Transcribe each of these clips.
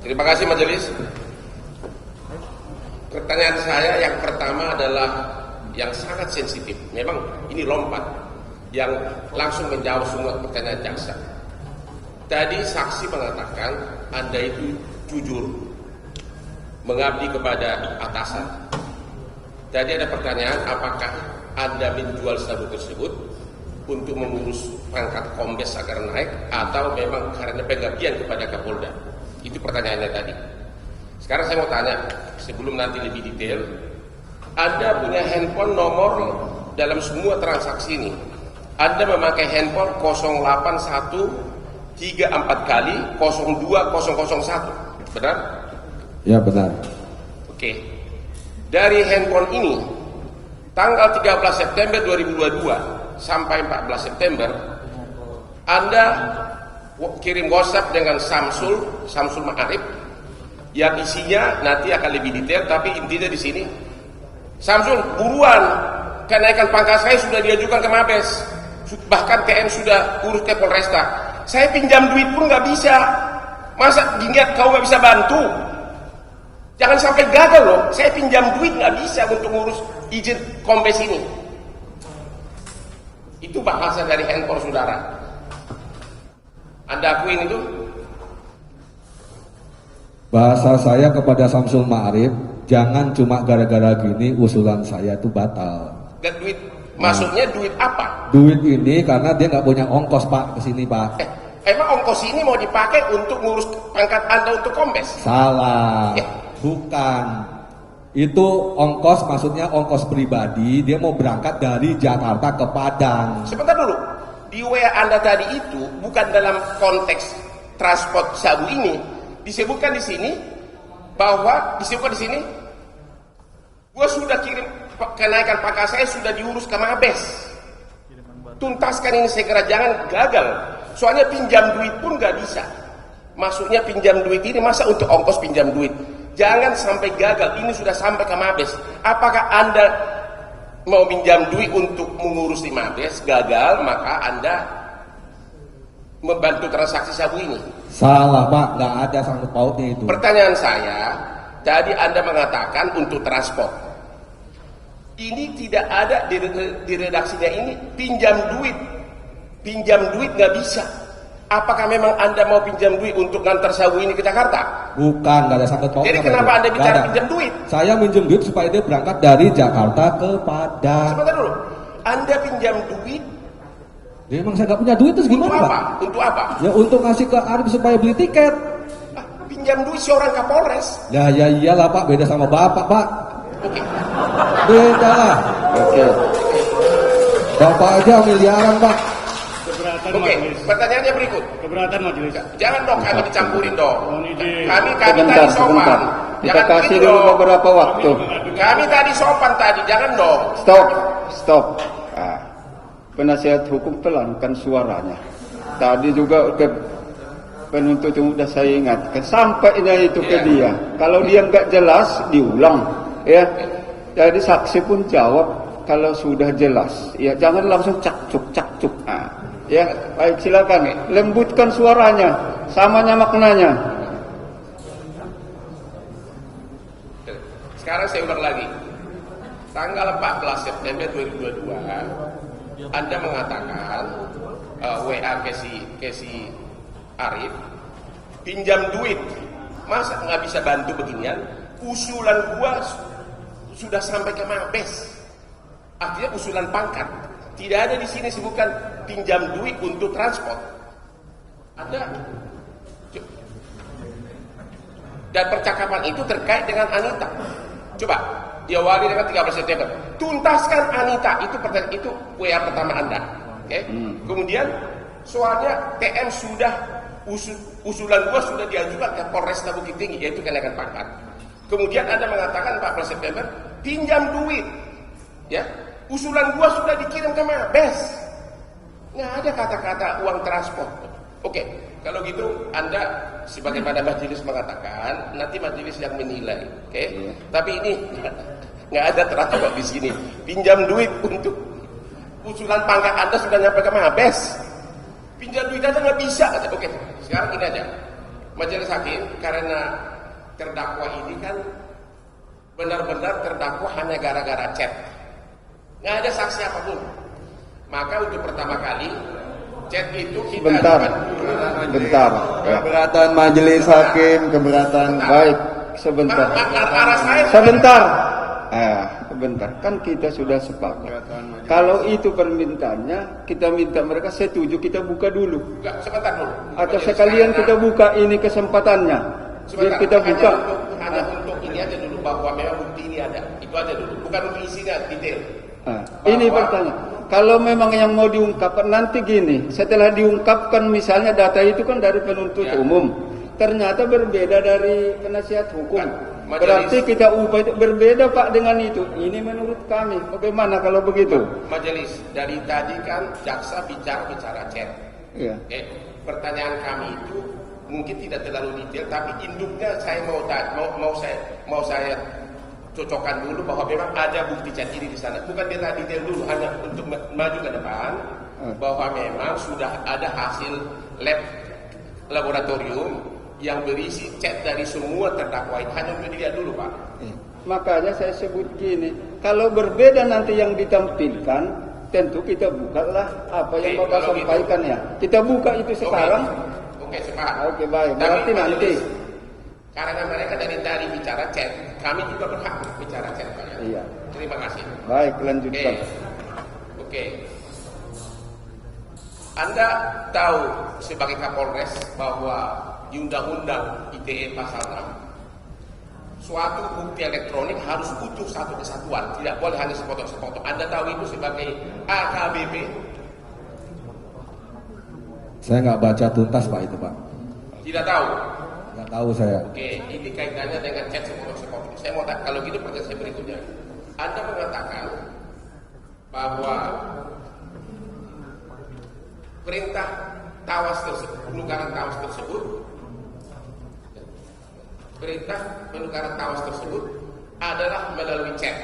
Terima kasih majelis. Pertanyaan saya yang pertama adalah yang sangat sensitif. Memang ini lompat yang langsung menjawab semua pertanyaan jaksa. Tadi saksi mengatakan Anda itu jujur mengabdi kepada atasan. Tadi ada pertanyaan apakah Anda menjual sabu tersebut untuk mengurus pangkat kombes agar naik atau memang karena pengabdian kepada Kapolda. Itu pertanyaannya tadi. Sekarang saya mau tanya sebelum nanti lebih detail, Anda punya handphone nomor dalam semua transaksi ini. Anda memakai handphone 081 34 kali 02001. Benar? Ya benar. Oke. Dari handphone ini tanggal 13 September 2022 sampai 14 September Anda kirim WhatsApp dengan Samsul Ma'arif yang isinya nanti akan lebih detail, tapi intinya di sini, Samsul buruan, kenaikan pangkat saya sudah diajukan ke Mabes, bahkan TM sudah urus ke Polresta, saya pinjam duit pun nggak bisa, masa ingat kau nggak bisa bantu? Jangan sampai gagal loh, saya pinjam duit nggak bisa untuk ngurus izin kombes ini. Itu bahasa dari handphone saudara. Anda akuin itu? Bahasa saya kepada Samsul Ma'arif, jangan cuma gara-gara gini usulan saya itu batal. Gak duit, maksudnya duit apa? Duit ini karena dia nggak punya ongkos Pak kesini Pak. Emang ongkos ini mau dipakai untuk ngurus pangkat Anda untuk kombes? Salah, bukan. Itu ongkos, maksudnya ongkos pribadi. Dia mau berangkat dari Jakarta ke Padang. Sebentar dulu, di WA Anda tadi itu bukan dalam konteks transport sabu ini. Disebutkan di sini gua sudah kirim kenaikan pangkat saya sudah diurus ke Mabes. Tuntaskan ini segera, jangan gagal. Soalnya pinjam duit pun gak bisa. Maksudnya pinjam duit ini masa untuk ongkos pinjam duit. Jangan sampai gagal, ini sudah sampai ke Mabes. Apakah Anda mau pinjam duit untuk mengurus di Mabes, gagal, maka Anda membantu transaksi sabu ini? Salah Pak, nggak ada sangkut pautnya itu. Pertanyaan saya, tadi Anda mengatakan untuk transport. Ini tidak ada di redaksinya ini pinjam duit nggak bisa. Apakah memang Anda mau pinjam duit untuk ngantar sabu ini ke Jakarta? Bukan, nggak ada sangkut pautnya. Jadi kenapa Anda bicara pinjam duit? Saya minjem duit supaya dia berangkat dari Jakarta ke Padang. Sebentar dulu, Anda pinjam duit. Ya, emang saya nggak punya duit, terus gimana Pak? Untuk apa? Ya untuk ngasih ke Arif supaya beli tiket. Pinjam duit seorang Kapolres. Ya iyalah Pak, beda sama Bapak Pak. Oke. Beda lah. Oke. Bapak aja miliaran Pak. Oke, pertanyaannya berikut. Keberatan majelis. Jangan dong kami dicampurin dong. Kami Sebentar. tadi sopan. Kita kasih dulu beberapa waktu. Kami tadi sopan tadi, jangan dong. Stop. Penasihat hukum pelankan suaranya. Tadi juga penuntut sudah saya ingatkan sampainya itu ke dia. Kalau dia nggak jelas diulang, ya. Jadi saksi pun jawab kalau sudah jelas. Ya jangan langsung cakcuk. Ya baik, silakan lembutkan suaranya, samanya maknanya. Sekarang saya ulang lagi. Tanggal 14 September 2022 Anda mengatakan WA ke si Arif pinjam duit, masa nggak bisa bantu beginian? Usulan gua sudah sampai ke Mabes, artinya usulan pangkat. Tidak ada di sini sebutkan pinjam duit untuk transport. Ada. Dan percakapan itu terkait dengan Anita. Coba diawali dengan 13 September. Tuntaskan Anita, itu WA pertama Anda. Oke? Kemudian soalnya TM sudah usulan gua sudah diajukan ke Polresta Bukit Tinggi, yaitu kenaikan pangkat. Kemudian Anda mengatakan 14 September pinjam duit. Ya. Usulan gua sudah dikirim ke Mabes. Nggak ada kata-kata uang transport. Oke, kalau gitu Anda sebagaimana majelis mengatakan, nanti majelis yang menilai. Oke? Tapi ini nggak ada transport di sini. Pinjam duit untuk usulan pangkat Anda sudah nyampe ke Mabes. Pinjam duit aja nggak bisa. Oke, sekarang ini aja. Majelis Hakim, karena terdakwa ini kan benar-benar terdakwa hanya gara-gara chat, nggak ada saksi apapun. Maka untuk pertama kali chat itu kita Bentar. Ya. Keberatan Majelis Hakim, keberatan. Baik, sebentar. Arah saya Sebentar. Sebentar. Kan kita sudah sepakat. Kalau itu permintaannya, kita minta mereka setuju, kita buka dulu. Enggak, sebentar dulu. Atau Majelis, sekalian karena- kita buka ini kesempatannya. Biar sebentar, kita buka. hanya untuk ini aja dulu, bahwa memang bukti ini ada. Itu aja dulu, bukan untuk isinya detail. Ini pertanyaan. Kalau memang yang mau diungkapkan nanti gini, setelah diungkapkan misalnya data itu kan dari penuntut Ya. umum, ternyata berbeda dari penasihat hukum. Majelis. Berarti kita ubah itu berbeda Pak dengan itu. Ini menurut kami. Bagaimana kalau begitu? Majelis, dari tadi kan jaksa bicara chat. Iya. Pertanyaan kami itu mungkin tidak terlalu detail, tapi induknya saya mau saya cocokkan dulu bahwa memang ada bukti chat ini di sana. Bukan detail dulu, hanya untuk maju ke depan bahwa memang sudah ada hasil laboratorium yang berisi chat dari semua terdakwa itu. Hanya untuk dilihat dulu, Pak. Makanya saya sebut gini, kalau berbeda nanti yang ditampilkan, tentu kita bukalah apa yang Oke, Bapak kalau gitu. sampaikan ya. Kita buka itu sekarang. Oke, sepakat. Oke, baik. Tapi Berarti nanti. majelis, karena mereka dari tadi bicara chat, kami juga berhak bicara chat, Pak. Iya. Terima kasih. Baik, Oke. lanjutkan. Oke. Anda tahu sebagai Kapolres bahwa di Undang-Undang ITE pasal 6, suatu bukti elektronik harus utuh satu kesatuan, tidak boleh hanya sepotong-sepotong. Anda tahu itu sebagai AKBP? Saya nggak baca tuntas Pak itu Pak. Tidak tahu. Nggak tahu saya. Oke, ini kaitannya dengan chat sepotong-sepotong. Saya mau tanya, kalau gitu pertanyaan saya berikutnya. Anda mengatakan bahwa perintah tawas tersebut, penukaran tawas tersebut, perintah penukaran tawas tersebut adalah melalui chat.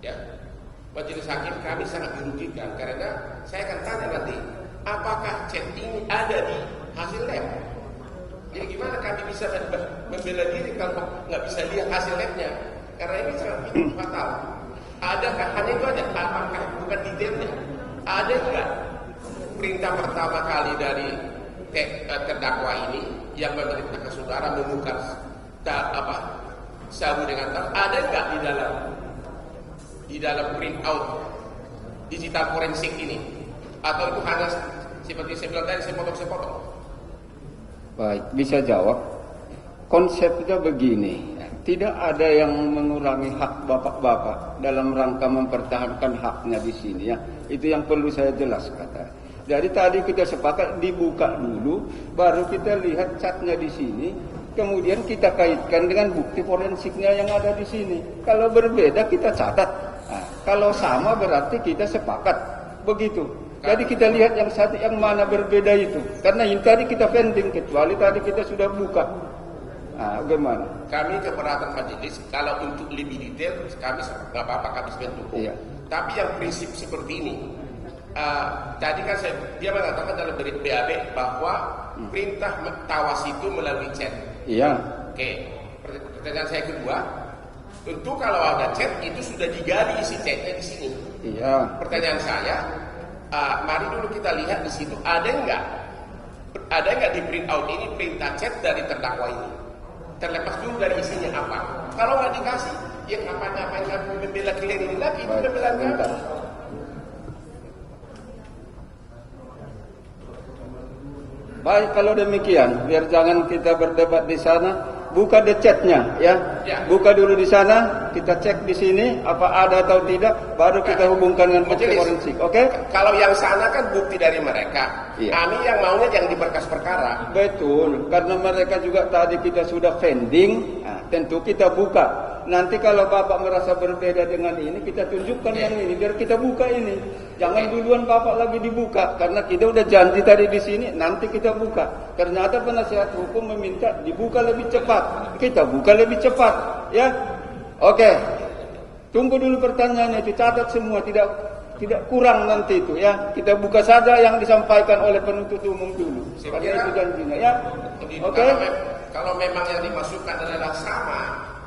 Ya, Majelis Hakim, kami sangat dirugikan karena saya akan tanya nanti, apakah chat ini ada di hasil lab? Jadi gimana kami bisa membela diri kalau nggak bisa lihat hasil labnya? Karena ini sangat fatal. Adakah hanya itu aja? Apakah bukan detailnya? Ada nggak perintah pertama kali dari terdakwa ini yang memerintahkan saudara menukar sabu dengan tas? Ada nggak di dalam print out digital forensik ini? Atau itu hanya seperti saya bilang tadi, sepotong-sepotong? Baik, bisa jawab. Konsepnya begini, tidak ada yang mengurangi hak bapak-bapak dalam rangka mempertahankan haknya di sini ya. Itu yang perlu saya jelaskan. Jadi tadi kita sepakat dibuka dulu, baru kita lihat catnya di sini, kemudian kita kaitkan dengan bukti forensiknya yang ada di sini. Kalau berbeda kita catat. Nah, kalau sama berarti kita sepakat. Begitu. Jadi kita lihat yang satu yang mana berbeda itu. Karena yang tadi kita pending, kecuali tadi kita sudah buka. Nah, bagaimana? Kami keberatan majelis, kalau untuk lebih detail, kami nggak apa-apa, kami sebenarnya dukung. Iya. Tapi yang prinsip seperti ini, tadi kan dia mengatakan dalam BAB bahwa perintah tawas itu melalui chat. Iya. Oke, pertanyaan saya kedua, tentu kalau ada chat itu sudah digali isi chatnya di sini. Iya. Pertanyaan saya, mari dulu kita lihat di situ ada nggak di print out ini perintah chat dari terdakwa ini, terlepas dulu dari isinya apa. Kalau nggak dikasih, ya ngapain kamu membela klien ini lagi? Itu pembelaan kami. Baik, kalau demikian, biar jangan kita berdebat di sana, buka the chatnya, ya. Ya. Buka dulu di sana, kita cek di sini apa ada atau tidak, baru kita hubungkan dengan bukti Majelis. forensik, oke? Kalau yang sana kan bukti dari mereka. Iya. Kami yang maunya yang di berkas perkara. Betul, karena mereka juga tadi kita sudah pending, nah, tentu kita buka. Nanti kalau Bapak merasa berbeda dengan ini, kita tunjukkan yang ini, biar kita buka ini. Jangan duluan Bapak lagi dibuka, karena kita udah janji tadi di sini, nanti kita buka. Ternyata penasihat hukum meminta dibuka lebih cepat, kita buka lebih cepat, ya. Oke, tunggu dulu pertanyaannya itu, catat semua, tidak tidak kurang nanti itu ya. Kita buka saja yang disampaikan oleh penuntut umum dulu. Saya Karena kira itu janjinya ya. Oke. Kalau memang yang dimasukkan adalah sama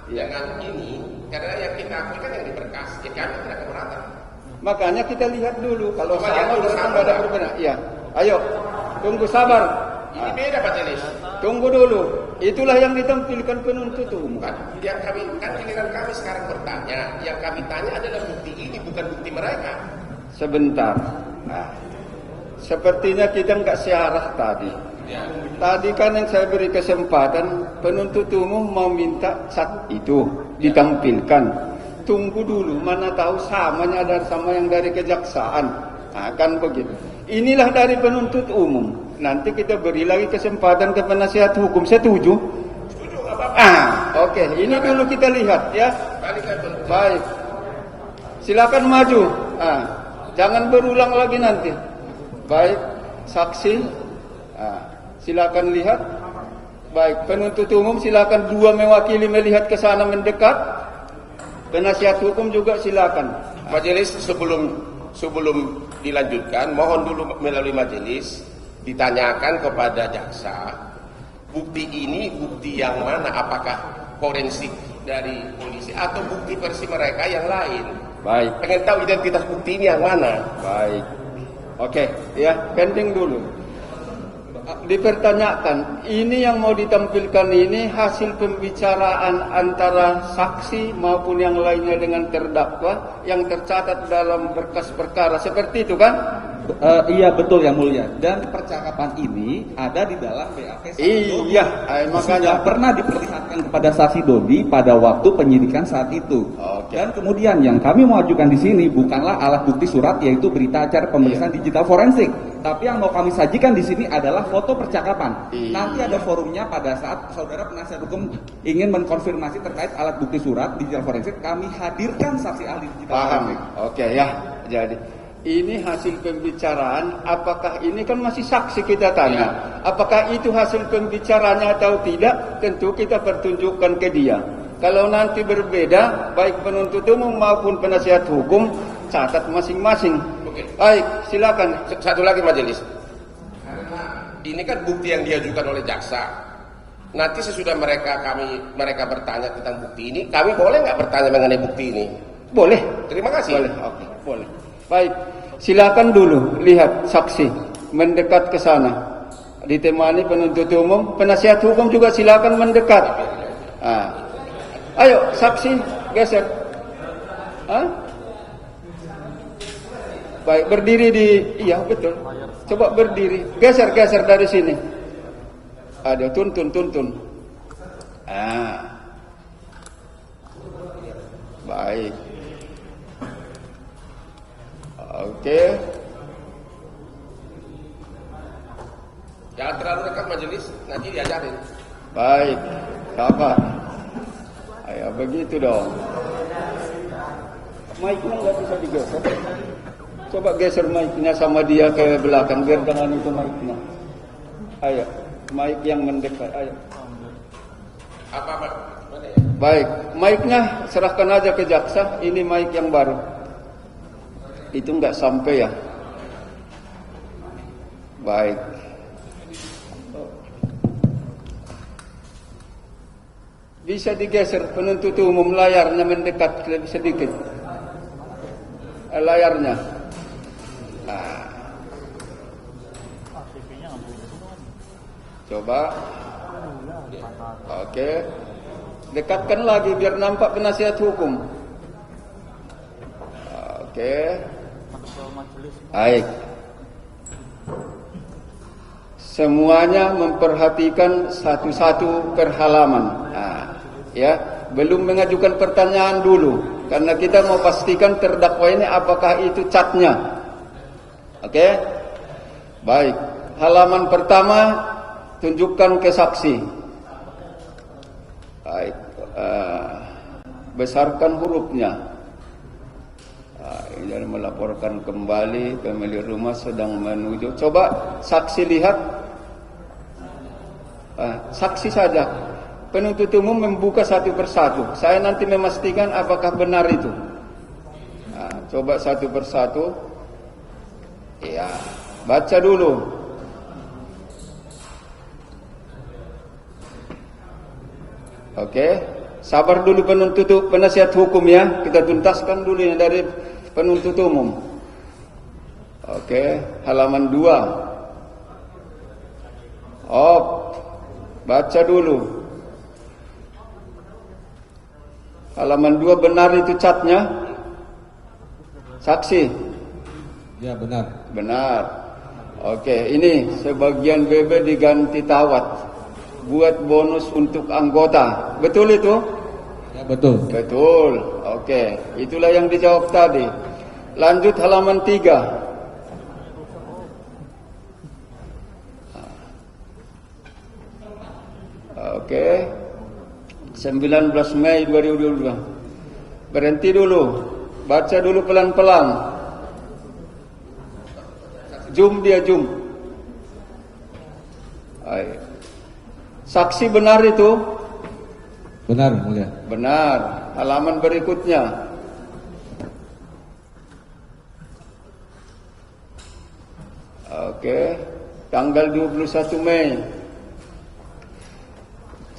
Ya. dengan ini, karena yang kita akui kan yang diberkas, ya kami tidak keberatan. Makanya kita lihat dulu kalau Coba sama lihat dulu berarti sama, nggak ada Pak. perbedaan. Iya. Ayo, tunggu sabar. Ini beda majelis. Tunggu dulu. Itulah yang ditampilkan penuntut umum. Kan yang kami kan giliran kami sekarang bertanya, yang kami tanya adalah bukti ini bukan bukti mereka. Sebentar. Nah, sepertinya kita nggak searah tadi. Ya. Tadi kan yang saya beri kesempatan penuntut umum mau minta cat itu ditampilkan. Tunggu dulu, mana tahu samanya ada sama yang dari kejaksaan. Nah, kan begitu. Inilah dari penuntut umum. Nanti kita beri lagi kesempatan ke penasihat hukum. Setuju? Setuju nggak apa-apa. Oke. Ini dulu kita lihat ya. Balik ke penuntut. Baik. Silakan maju. Jangan berulang lagi nanti. Baik, saksi. Silakan lihat. Baik, penuntut umum silakan dua mewakili melihat ke sana mendekat. Penasihat hukum juga silakan. Majelis sebelum dilanjutkan, mohon dulu melalui majelis ditanyakan kepada jaksa bukti ini bukti yang mana, apakah forensik dari polisi atau bukti versi mereka yang lain. Baik. Pengen tahu identitas bukti ini yang mana. Baik. Oke, ya, pending dulu. Dipertanyakan, ini yang mau ditampilkan ini hasil pembicaraan antara saksi maupun yang lainnya dengan terdakwa yang tercatat dalam berkas perkara. Seperti itu kan? Iya betul yang mulia. Dan percakapan ini ada di dalam BAP saksi Dodi. Iya, Sudah makanya pernah diperlihatkan kepada saksi Dodi pada waktu penyidikan saat itu. Oke. Dan kemudian yang kami mau ajukan di sini bukanlah alat bukti surat yaitu berita acara pemeriksaan digital forensik, tapi yang mau kami sajikan di sini adalah foto percakapan. Iya. Nanti ada forumnya pada saat saudara penasihat hukum ingin mengkonfirmasi terkait alat bukti surat digital forensik, kami hadirkan saksi ahli digital paham. forensik. Oke ya. Jadi ini hasil pembicaraan, apakah ini kan masih saksi kita tanya. Apakah itu hasil pembicaranya atau tidak, tentu kita pertunjukkan ke dia. Kalau nanti berbeda, baik penuntut umum maupun penasihat hukum, catat masing-masing. Oke. Baik, silakan. Satu lagi majelis. Karena ini kan bukti yang diajukan oleh jaksa. Nanti sesudah mereka bertanya tentang bukti ini, kami boleh nggak bertanya mengenai bukti ini? Boleh. Terima kasih. Boleh. Oke, boleh. Baik, silakan dulu lihat saksi mendekat ke sana. Ditemani penuntut umum, penasihat hukum juga silakan mendekat. Ayo, saksi geser. Baik, berdiri di, iya betul. Coba berdiri, geser dari sini. Ada tuntun. Baik. Oke. Jangan terlalu dekat majelis, nanti diajarin. Baik. Sabar. Ayo begitu dong. Mic-nya nggak bisa digeser. Coba geser mic-nya sama dia ke belakang biar jangan itu mic-nya. Ayo, mic yang mendekat. Ayo. Apa mana ya? Baik, mic-nya serahkan aja ke jaksa. Ini mic yang baru. Itu nggak sampai ya. Baik. Bisa digeser penuntut umum, layarnya mendekat lebih sedikit. Layarnya. Coba. Oke. Dekatkan lagi biar nampak penasihat hukum. Oke. Baik. Semuanya memperhatikan satu-satu per halaman. Ya, belum mengajukan pertanyaan dulu karena kita mau pastikan terdakwa ini apakah itu catnya. Oke? Baik. Halaman pertama tunjukkan ke saksi. Baik. Besarkan hurufnya. Ini melaporkan kembali pemilik rumah sedang menuju. Coba saksi lihat. Saksi saja. Penuntut umum membuka satu persatu. Saya nanti memastikan apakah benar itu. coba satu persatu. Ya, baca dulu. Oke, sabar dulu penasihat hukum ya. Kita tuntaskan dulu yang dari penuntut umum. Oke, halaman 2. Baca dulu. Halaman 2 benar itu catnya? Saksi? Ya benar. Benar. Oke, ini sebagian BB diganti tawat. Buat bonus untuk anggota. Betul itu? Ya betul. Betul. Oke, itulah yang dijawab tadi. Lanjut halaman 3. Oke. 19 Mei 2022. Berhenti dulu. Baca dulu pelan-pelan. Zoom dia, zoom. Ayo. Saksi benar itu? Benar, Mulia. Benar. Halaman berikutnya. Oke. Tanggal 21 Mei.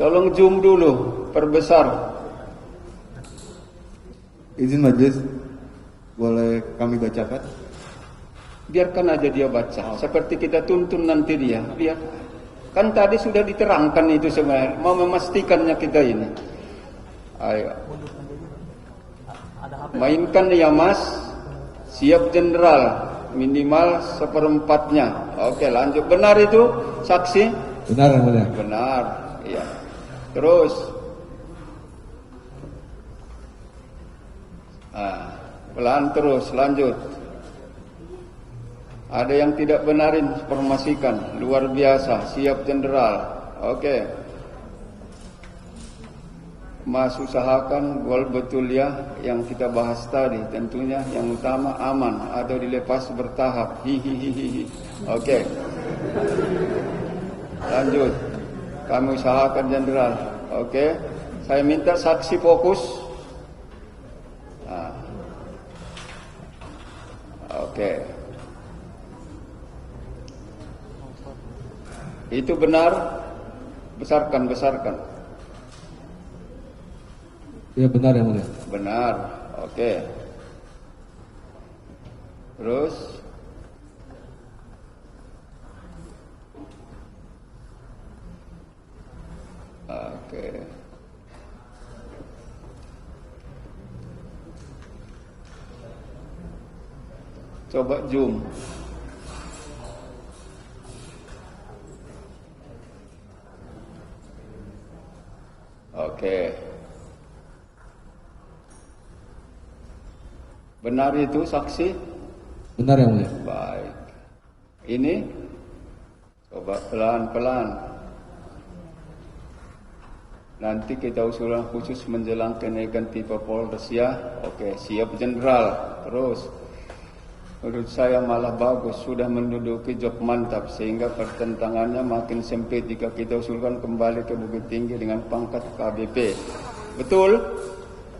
Tolong zoom dulu, perbesar. Izin majelis, boleh kami bacakan? Biarkan aja dia baca. Seperti kita tuntun nanti dia. Biar. Kan tadi sudah diterangkan itu sebenarnya. Mau memastikannya kita ini. Ayo. Mainkan ya mas. Siap jenderal. Minimal 1/4-nya. Oke, lanjut. Benar itu saksi? Benar, Mulia. Benar. Iya. Terus. Pelan terus. Lanjut. Ada yang tidak benarin, informasikan. Luar biasa, siap jenderal. Oke. Mas usahakan gol betul ya yang kita bahas tadi. Tentunya yang utama aman atau dilepas bertahap. Hihihihi. Oke. Lanjut. Kami usahakan jenderal. Oke. Saya minta saksi fokus. Oke. Itu benar. Besarkan. Ya benar ya Mulia. Benar. Oke. Terus. Oke. Coba zoom. Oke. Benar itu saksi? Benar yang Mulia. Baik. Ini coba pelan-pelan. Nanti kita usulan khusus menjelang kenaikan tipe Polres ya. Oke, siap jenderal. Terus menurut saya malah bagus, sudah menduduki job mantap sehingga pertentangannya makin sempit jika kita usulkan kembali ke Bukit Tinggi dengan pangkat KBP. Betul?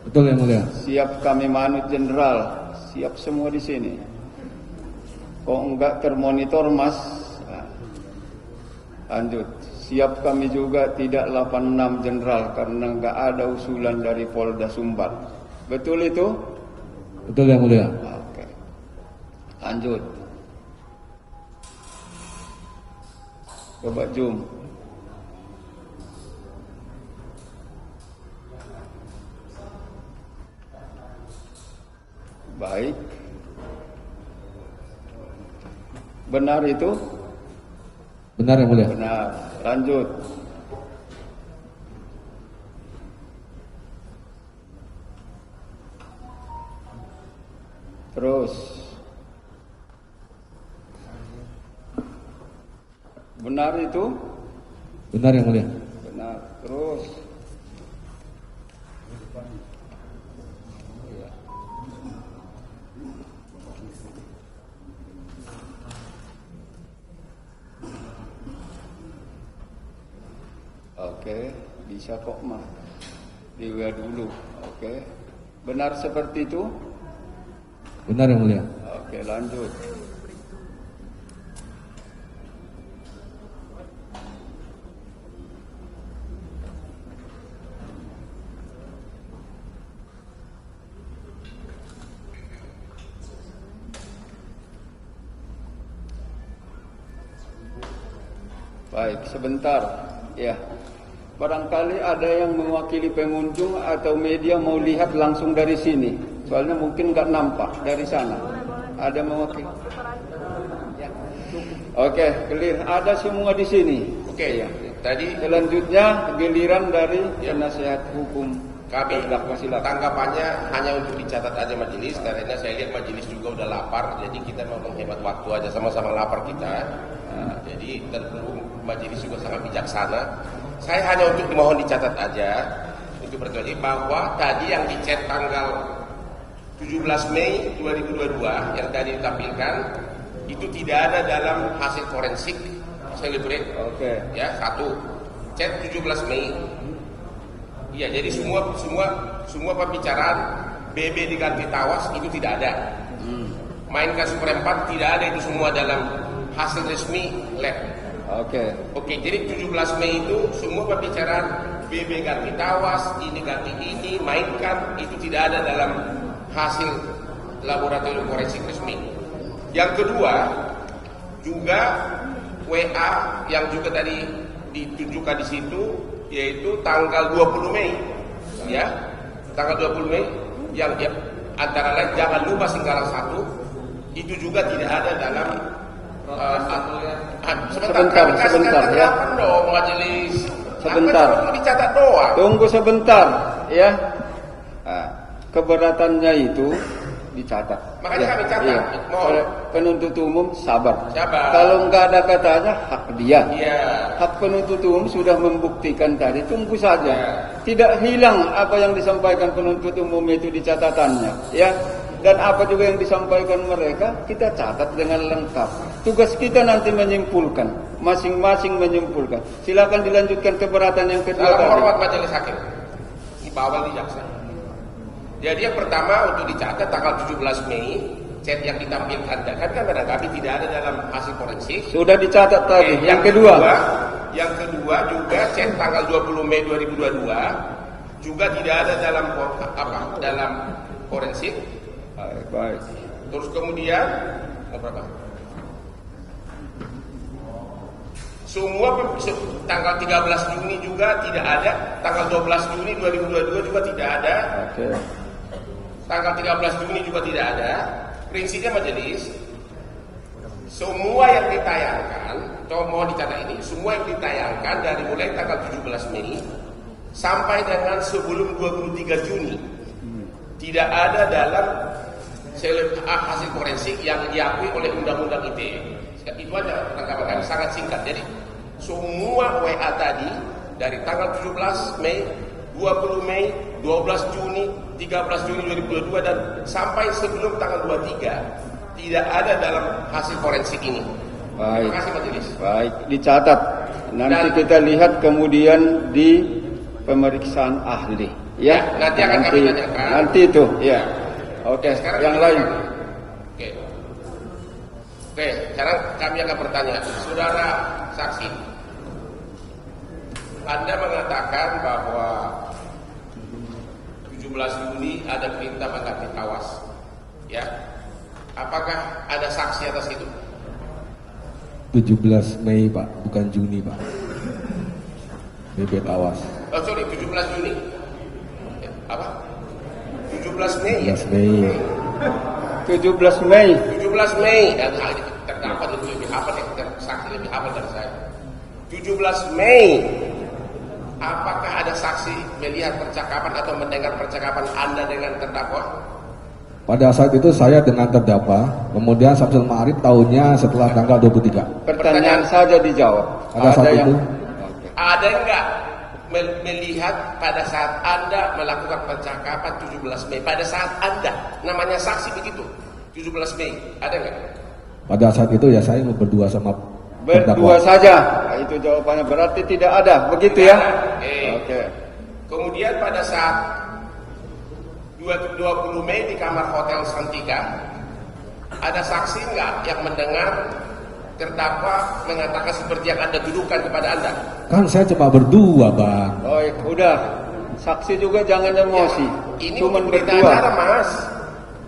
Betul yang Mulia. Siap kami manut jenderal, siap semua di sini. Kok enggak termonitor mas? Nah, lanjut. Siap kami juga tidak 86 jenderal karena enggak ada usulan dari Polda Sumbar. Betul itu? Betul yang Mulia. Oke. Lanjut. Coba zoom. Baik. Benar itu? Benar yang Mulia. Benar. Lanjut. Terus. Benar itu? Benar yang Mulia. Benar. Terus. Oke, bisa kok mah. Diwa dulu. Oke. Benar seperti itu? Benar yang mulia. Oke, lanjut. Baik, sebentar. Ya. Barangkali ada yang mewakili pengunjung atau media mau lihat langsung dari sini. Soalnya mungkin nggak nampak dari sana. Ada mewakili? Ya. Oke, clear. Ada semua di sini. Oke, Ya. tadi Selanjutnya giliran dari penasehat hukum. kami Terdakwa, silakan. tanggapannya hanya untuk dicatat aja majelis, karena saya lihat majelis juga udah lapar, jadi kita mau menghemat waktu aja, sama-sama lapar kita. Nah, jadi tentu majelis juga sangat bijaksana. Saya hanya untuk dimohon dicatat aja untuk berkali bahwa tadi yang dicet tanggal 17 Mei 2022 yang tadi ditampilkan itu tidak ada dalam hasil forensik celebrate. Oke. Ya, satu. Chat 17 Mei. Iya, jadi semua pembicaraan BB diganti Tawas itu tidak ada. Mainkan Super 4 tidak ada, itu semua dalam hasil resmi lab. Oke. Oke, jadi 17 Mei itu semua pembicaraan BB ganti Tawas, ini ganti ini, mainkan, itu tidak ada dalam hasil laboratorium forensik resmi. Yang kedua, juga WA yang juga tadi ditunjukkan di situ, yaitu tanggal 20 Mei, ya, tanggal 20 Mei, yang antara lain jangan lupa Singkaran 1, itu juga tidak ada dalam sebentar ya. Dong, majelis. Sebentar. Cuma dicatat doang. Tunggu sebentar, ya. Nah, keberatannya itu dicatat. Makanya kami catat. Iya. Mohon. Penuntut umum sabar. Sabar. Kalau nggak ada katanya, hak dia. Iya. Hak penuntut umum sudah membuktikan tadi, tunggu saja. Ya. Tidak hilang apa yang disampaikan penuntut umum itu di catatannya, ya. Dan apa juga yang disampaikan mereka, kita catat dengan lengkap. Tugas kita nanti menyimpulkan, masing-masing menyimpulkan. Silakan dilanjutkan keberatan yang kedua Dalam tadi. hormat majelis hakim, di bawah di jaksa. Jadi yang pertama untuk dicatat tanggal 17 Mei, chat yang ditampilkan kan barangkali tidak ada dalam hasil forensik. Sudah dicatat tadi. Oke, Yang kedua, juga chat tanggal 20 Mei 2022 juga tidak ada dalam forensik. baik. Terus kemudian berapa? Tanggal 13 Juni juga tidak ada, tanggal 12 Juni 2022 juga tidak ada. Oke. Tanggal 13 Juni juga tidak ada. Prinsipnya majelis, semua yang ditayangkan, mohon dicatat ini, semua yang ditayangkan dari mulai tanggal 17 Mei sampai dengan sebelum 23 Juni tidak ada dalam hasil forensik yang diakui oleh Undang-Undang ITE. Itu aja tanggapan kami, sangat singkat. Jadi semua WA tadi dari tanggal 17 Mei, 20 Mei, 12 Juni, 13 Juni 2022 dan sampai sebelum tanggal 23 tidak ada dalam hasil forensik ini. Baik. Terima kasih majelis. Baik, dicatat. Nanti kita lihat kemudian di pemeriksaan ahli. Ya, nanti akan kami tanyakan. Nanti itu, ya. Oke, Sekarang yang kita- lain. Oke, sekarang kami akan bertanya, saudara saksi, Anda mengatakan bahwa 17 Juni ada perintah mengganti Tawas, ya? Apakah ada saksi atas itu? 17 Mei Pak, bukan Juni Pak. BB Tawas. Oh sorry, 17 Juni. Apa? 17 Mei. 17 Mei. 17 Mei. 17 Mei. Dan terdakwa itu lebih hafal ya, saksi lebih hafal dari saya. 17 Mei. Apakah ada saksi melihat percakapan atau mendengar percakapan Anda dengan terdakwa? Pada saat itu saya dengan terdakwa, kemudian Samsul Ma'arif tahunya setelah tanggal 23. Pertanyaan saja dijawab. Pada saat itu, Ada enggak melihat pada saat Anda melakukan percakapan 17 Mei? Pada saat Anda, namanya saksi begitu, 17 Mei, ada enggak? pada saat itu ya saya berdua sama Berdua terdakwa. saja. Nah, itu jawabannya berarti tidak ada, begitu ya? Oke. Kemudian pada saat 20 Mei di kamar Hotel Santika, Ada saksi nggak yang mendengar terdakwa mengatakan seperti yang Anda tuduhkan kepada Anda? Kan saya cuma berdua, Bang. Oh, udah. Saksi juga jangan emosi. Ini Cuman untuk berita berdua. acara, Mas.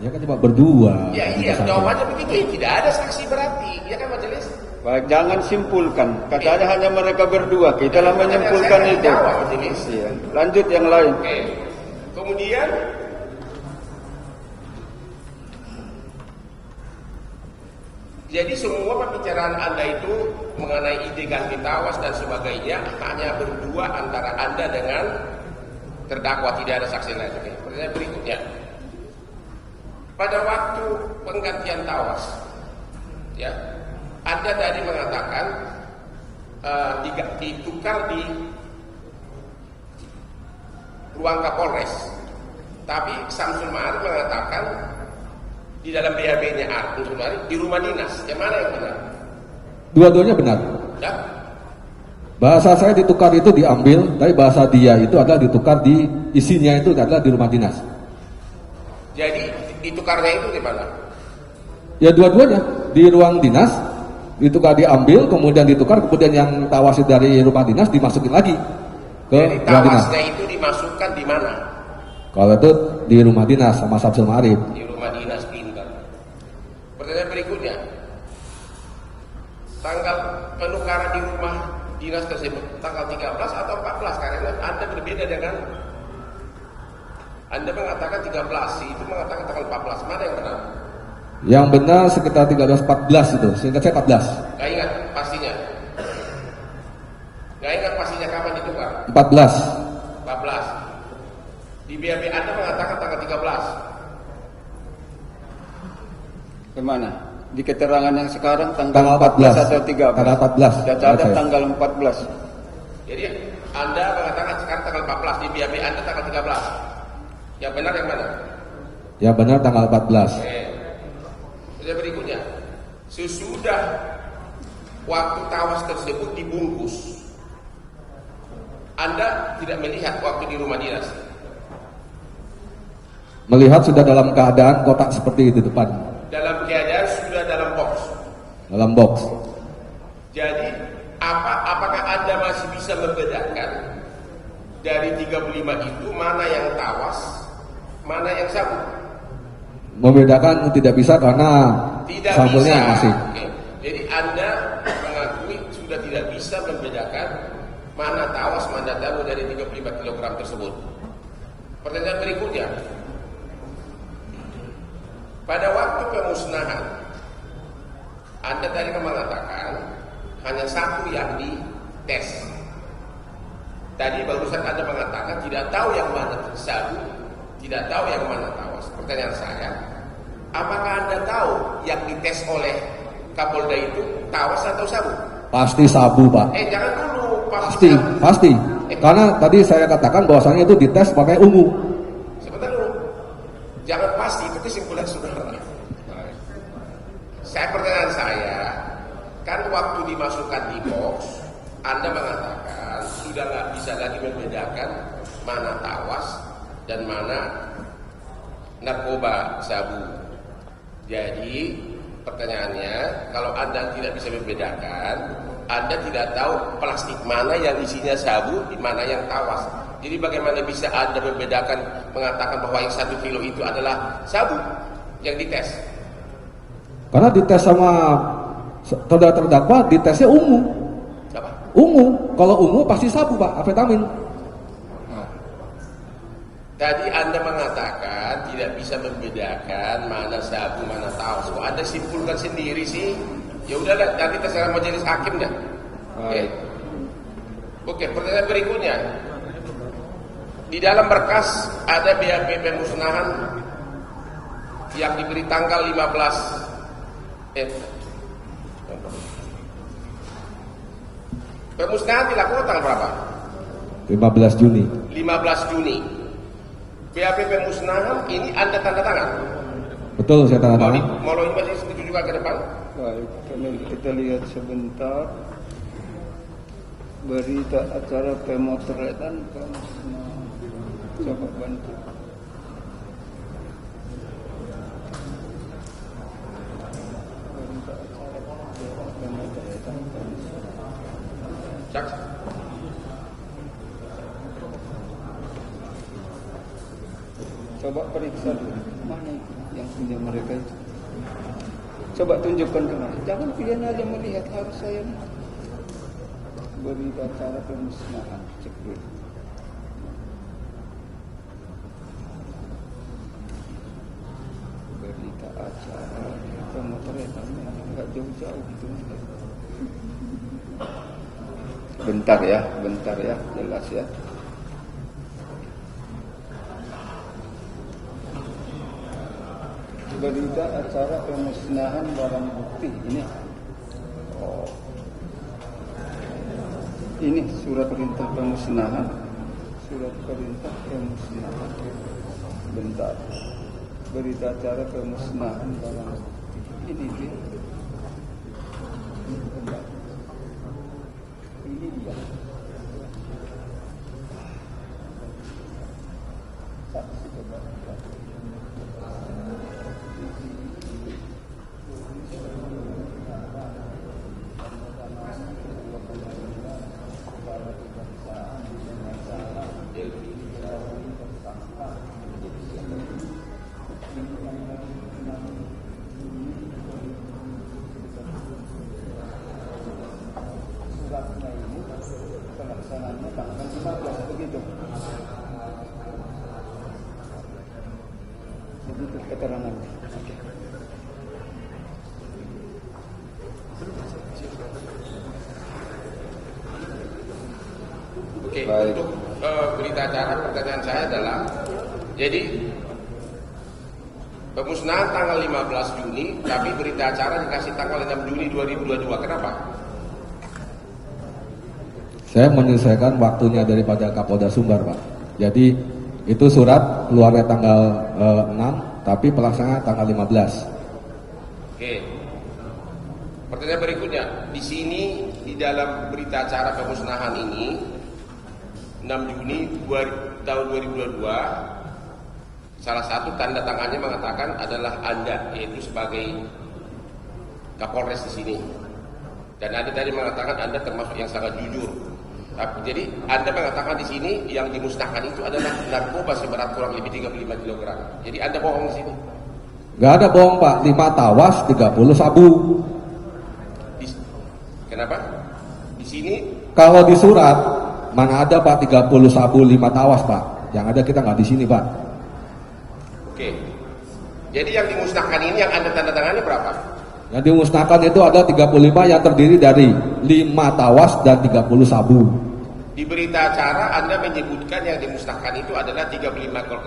Ya kan cuma berdua. Ya iya, Tentu saja. jawabannya begitu. Ya, tidak ada saksi berarti, ya kan majelis? Baik, jangan simpulkan. Katanya hanya mereka berdua. Kita lah menyimpulkan Saya itu. jawab, majelis. Iya. Lanjut yang lain. Oke. Kemudian jadi semua pembicaraan Anda itu mengenai ide ganti tawas dan sebagainya hanya berdua antara Anda dengan terdakwa, tidak ada saksi lain. Oke. Pertanyaan berikutnya. Pada waktu penggantian tawas, ya, Anda tadi mengatakan ditukar di ruang Kapolres, tapi Samsul Ma'arif mengatakan di dalam BAB-nya Samsul Ma'arif di rumah dinas. Yang mana yang benar? Dua-duanya benar. Ya? Bahasa saya ditukar itu diambil, tapi bahasa dia itu adalah ditukar di isinya itu adalah di rumah dinas. Jadi ditukarnya itu di mana? Ya dua-duanya di ruang dinas, ditukar diambil, kemudian ditukar, kemudian yang tawas dari rumah dinas dimasukin lagi ke Jadi ruang dinas. tawasnya itu dimasukkan di mana? Kalau itu di rumah dinas sama Samsul Ma'arif. Di rumah dinas, pintar. Pertanyaan berikutnya, tanggal penukaran di rumah dinas tersebut tanggal 13 atau 14? Karena Anda berbeda dengan Anda mengatakan 13, si itu mengatakan tanggal 14. Mana yang benar? Yang benar sekitar 13-14 itu, seingat saya 14. Gak ingat pastinya. Gak ingat pastinya kapan ditukar? 14. 14. Di BAB Anda mengatakan tanggal 13. Kemana? Di keterangan yang sekarang Tanggal tanggal 14 atau 13? 14. Tanggal 14. Data ada Saya. tanggal 14. Jadi Anda mengatakan sekarang tanggal 14, di BAB Anda tanggal 13. Yang benar yang mana? Yang benar tanggal 14. Pertanyaan berikutnya, sesudah waktu tawas tersebut dibungkus, Anda tidak melihat waktu di rumah dinas? Melihat sudah dalam keadaan kotak seperti itu depan, Dalam keadaan sudah dalam box. dalam box. Jadi apakah Anda masih bisa membedakan dari 35 itu mana yang tawas, mana yang sabu? Membedakan tidak bisa karena Tidak sampulnya bisa. masih. Oke. Jadi Anda mengakui sudah tidak bisa membedakan mana tawas, mana sabu dari 35 kg tersebut. Pertanyaan berikutnya. Pada waktu pemusnahan, Anda tadi mengatakan hanya satu yang dites. Tadi barusan Anda mengatakan tidak tahu yang mana sabu, tidak tahu yang mana tawas. Pertanyaan saya, apakah Anda tahu yang dites oleh Kapolda itu tawas atau sabu? Pasti sabu, Pak. Jangan dulu. Pasti. Karena tadi saya katakan bahwasanya itu dites pakai ungu. Sebentar dulu. Jangan pasti, itu kesimpulan saudara. Pertanyaan saya, kan waktu dimasukkan di box, Anda mengatakan sudah nggak bisa lagi membedakan mana tawas dan mana narkoba sabu. Jadi pertanyaannya, kalau Anda tidak bisa membedakan, Anda tidak tahu plastik mana yang isinya sabu, di mana yang tawas. Jadi bagaimana bisa Anda membedakan, mengatakan bahwa yang 1 kilo itu adalah sabu yang dites? Karena dites sama saudara terdakwa, ditesnya ungu. Apa? Ungu. Kalau ungu pasti sabu, Pak, amfetamin. Tadi Anda mengatakan tidak bisa membedakan mana sabu, mana tawas. Kok Anda simpulkan sendiri sih? Ya udahlah, nanti terserah majelis hakim dah. Oke, pertanyaan berikutnya. Di dalam berkas ada BAP pemusnahan yang diberi tanggal 15 pemusnahan dilakukan tanggal berapa? 15 Juni. 15 Juni. BAP pemusnahan ini Anda tanda tangan. Betul, saya tanda tangan. Mau ini masih setuju juga ke depan? Baik, kita lihat sebentar berita acara pemotretan pemusnahan. Coba bantu. Coba periksa dulu. Mana itu yang punya mereka itu? Coba tunjukkan kemana. Jangan kalian aja melihat, harus saya berita acara pemusnahan. Cek dulu. Berita acara pemotretan nggak jauh-jauh gitu. Bentar ya, jelas ya. Berita acara pemusnahan barang bukti ini. Oh. Ini surat perintah pemusnahan. Surat perintah pemusnahan. Bentar. Berita acara pemusnahan barang bukti. Ini dia. Ini dia. Saksi coba. Pelaksanaannya tanggal 15 begitu. Begitu keterangannya. Oke. Oke, Baik. untuk berita acara pertanyaan saya adalah, jadi pemusnahan tanggal 15 Juni, tapi berita acara dikasih tanggal 6 Juni 2022. Kenapa? Saya menyelesaikan waktunya daripada Kapolda Sumbar, Pak. Jadi itu surat keluarnya tanggal 6, tapi pelaksanaan tanggal 15. Oke. Pertanyaan berikutnya, di sini di dalam berita acara pemusnahan ini 6 Juni tahun 2022, salah satu tanda tangannya mengatakan adalah Anda, yaitu sebagai Kapolres di sini. Dan Anda tadi mengatakan Anda termasuk yang sangat jujur. Jadi Anda mengatakan di sini yang dimusnahkan itu adalah narkoba seberat kurang lebih 35 kg. Jadi Anda bohong di sini. Gak ada bohong, Pak. 5 tawas, 30 sabu. Kenapa? Di sini Kalau di surat mana ada, Pak, 30 sabu 5 tawas, Pak. Yang ada kita nggak di sini, Pak. oke. Jadi yang dimusnahkan ini yang Anda tanda tangannya berapa? Yang dimusnahkan itu ada 35 yang terdiri dari 5 tawas dan 30 sabu. Di berita acara Anda menyebutkan yang dimusnahkan itu adalah 35 kg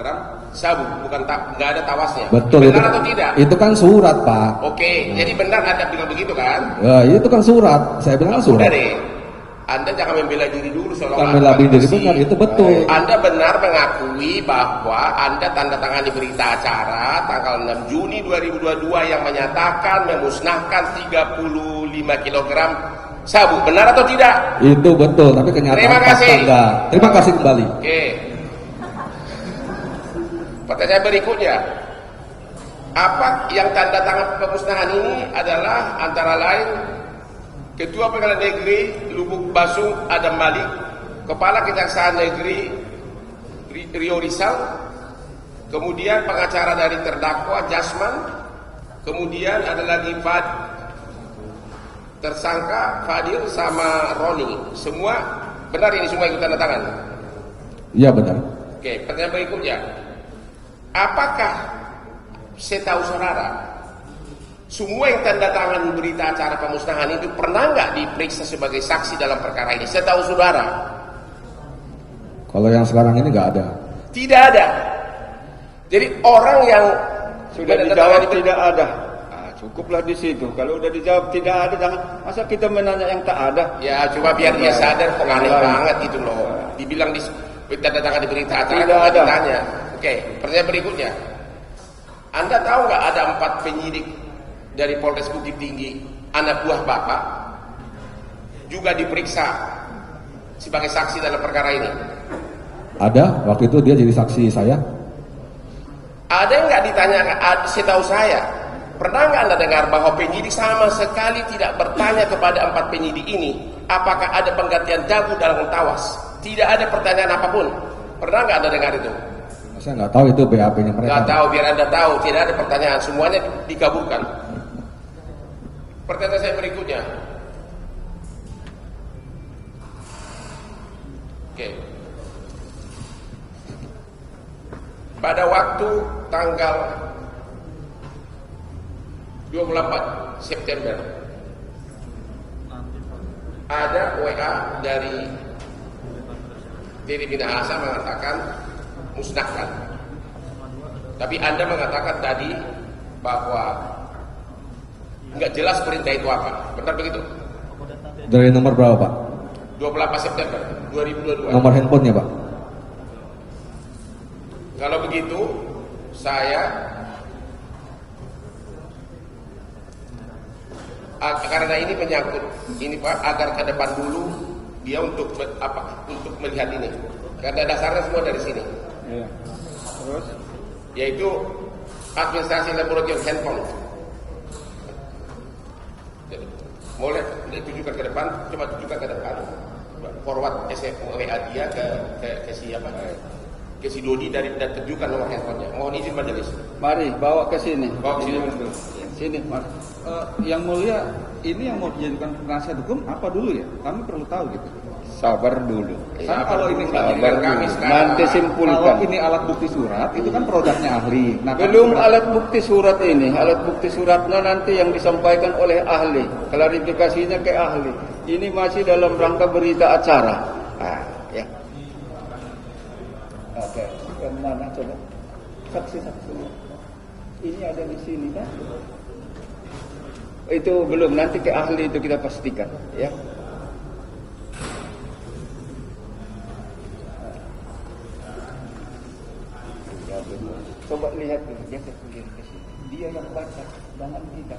sabu, bukan nggak ada tawasnya. Betul. Benar itu, atau tidak? Itu kan surat, Pak. Oke, jadi benar Anda bilang begitu kan? Ya, itu kan surat. Saya bilang Udah surat. deh. Anda jangan membela diri dulu soal Kan membela diri benar, itu betul. Anda benar mengakui bahwa Anda tanda tangan di berita acara tanggal 6 Juni 2022 yang menyatakan memusnahkan 35 kg sabu. Benar atau tidak? Itu betul, tapi kenyataan Terima kasih. fakta enggak. Terima kasih kembali. Oke. Pertanyaan berikutnya. Apa yang tanda tangan pemusnahan ini adalah antara lain Ketua Pengadilan Negeri Lubuk Basung Adam Malik, Kepala Kejaksaan Negeri Rio Rizal, kemudian pengacara dari terdakwa Jasman, kemudian ada lagi tersangka Fadil sama Roni. Semua benar ini semua ikut tanda tangan? Iya benar. Oke, pertanyaan berikutnya. Apakah setahu saudara semua yang tanda tangan berita acara pemusnahan itu pernah nggak diperiksa sebagai saksi dalam perkara ini? Setahu saudara? Kalau yang sekarang ini nggak ada. Tidak ada. Jadi orang yang Sudah dijawab tidak ada. Nah, cukuplah di situ. Kalau udah dijawab tidak ada, jangan masa kita menanya yang tak ada. ya coba biar dia sadar kok aneh banget itu loh. Dibilang di tanda tangan di berita acara Tidak nggak ada. ditanya. Oke, pertanyaan berikutnya. Anda tahu nggak ada 4 penyidik dari Polres Bukit Tinggi, anak buah Bapak, juga diperiksa sebagai saksi dalam perkara ini? Ada, waktu itu dia jadi saksi saya. Ada nggak ditanya? Setahu saya, pernah nggak Anda dengar bahwa penyidik sama sekali tidak bertanya kepada 4 penyidik ini apakah ada penggantian dagu dalam tawas? Tidak ada pertanyaan apapun. Pernah nggak Anda dengar itu? Saya nggak tahu itu BAP-nya mereka. Nggak tahu, biar Anda tahu, tidak ada pertanyaan, semuanya dikabulkan. Pertanyaan saya berikutnya. Oke. Pada waktu tanggal 24 September ada WA dari Teddy Minahasa mengatakan musnahkan. Tapi Anda mengatakan tadi bahwa nggak jelas perintah itu apa. Benar begitu? Dari nomor berapa, Pak? 28 September 2022. Nomor handphonenya, Pak? Kalau begitu, saya karena ini menyangkut ini Pak, agar ke depan dulu dia untuk untuk melihat ini. Karena dasarnya semua dari sini. Iya. Terus Yaitu administrasi laboratorium handphone. Jadi, boleh ditujukan ke depan, coba tunjukkan ke depan. Forward WA dia ke siapa? Ke si Dodi dan tunjukkan nomor handphonenya. Mohon izin majelis. mari bawa ke sini. Bawa ke sini. Sini, mari. Yang mulia, ini yang mau dijadikan penasihat hukum apa dulu ya? Kami perlu tahu gitu. Sabar dulu. Kan kalau ini Sabar kami dulu. sekarang. Nanti kalau simpulkan. ini alat bukti surat, itu kan produknya ahli. Nah, Belum kan alat bukti surat ini. Alat bukti suratnya nanti yang disampaikan oleh ahli. Klarifikasinya ke ahli. Ini masih dalam rangka berita acara. Ya. Oke, yang mana coba? Saksi-saksi. Ini ada di sini kan? Itu belum, nanti ke ahli itu kita pastikan, ya. Coba lihat dulu, dia ke sini. Dia yang baca, jangan kita.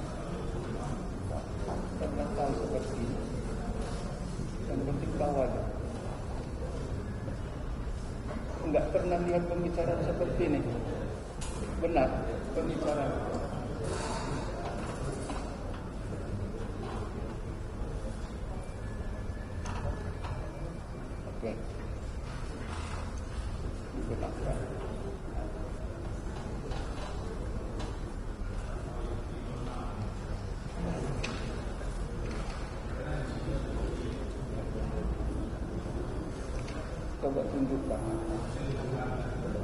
Kita tahu seperti ini. Yang penting tahu aja. Enggak pernah lihat pembicaraan seperti ini. Benar, pembicaraan. Oke. Benar. Coba tunjukkan.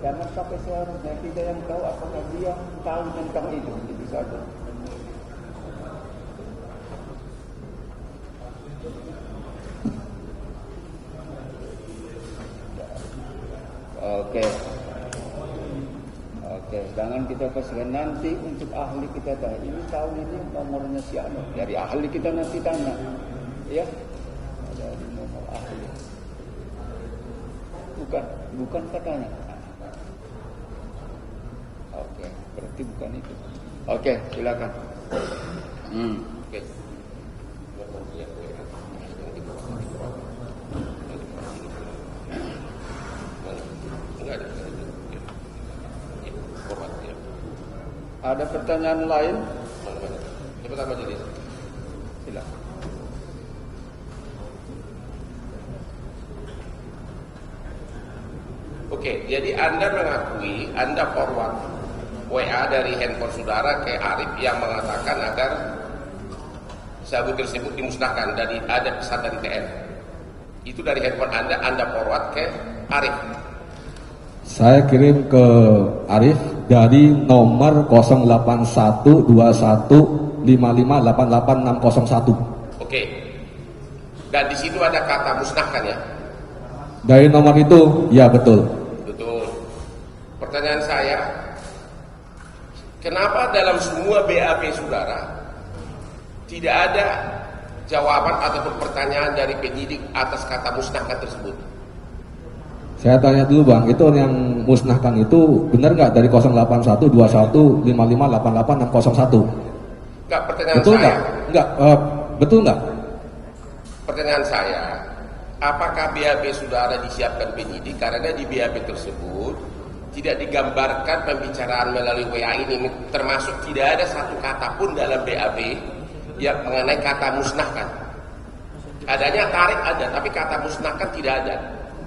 Karena sampai seharusnya kita yang tahu apakah dia tahu tentang itu saja. Oke. Oke, jangan kita pastikan nanti untuk ahli kita tanya. Ini tahu ini nomornya si Anu. Dari ahli kita nanti tanya. Ya. Dari nomor ahli. Bukan katanya. Oke, berarti bukan itu. Oke, silakan. Oke. Enggak ada. Forward ya. Ada pertanyaan lain? Mana-mana. Cepat majelis. Silakan. Oke, jadi Anda mengakui Anda forward WA dari handphone saudara ke Arif yang mengatakan agar sabu tersebut dimusnahkan dari ada pesan dari TM. Itu dari handphone Anda forward ke Arif. Saya kirim ke Arif dari nomor 081215588601. Oke. Dan di situ ada kata musnahkan ya. Dari nomor itu, ya betul. Betul. Pertanyaan saya, kenapa dalam semua BAP saudara tidak ada jawaban ataupun pertanyaan dari penyidik atas kata musnahkan tersebut? Saya tanya dulu Bang, itu yang musnahkan itu benar nggak dari 081215588601? Enggak, pertanyaan Betul saya. nggak? Nggak, betul nggak? Pertanyaan saya, apakah BAP saudara disiapkan penyidik karena di BAP tersebut tidak digambarkan pembicaraan melalui WA ini, termasuk tidak ada satu kata pun dalam BAP yang mengenai kata musnahkan. Adanya tarik ada, tapi kata musnahkan tidak ada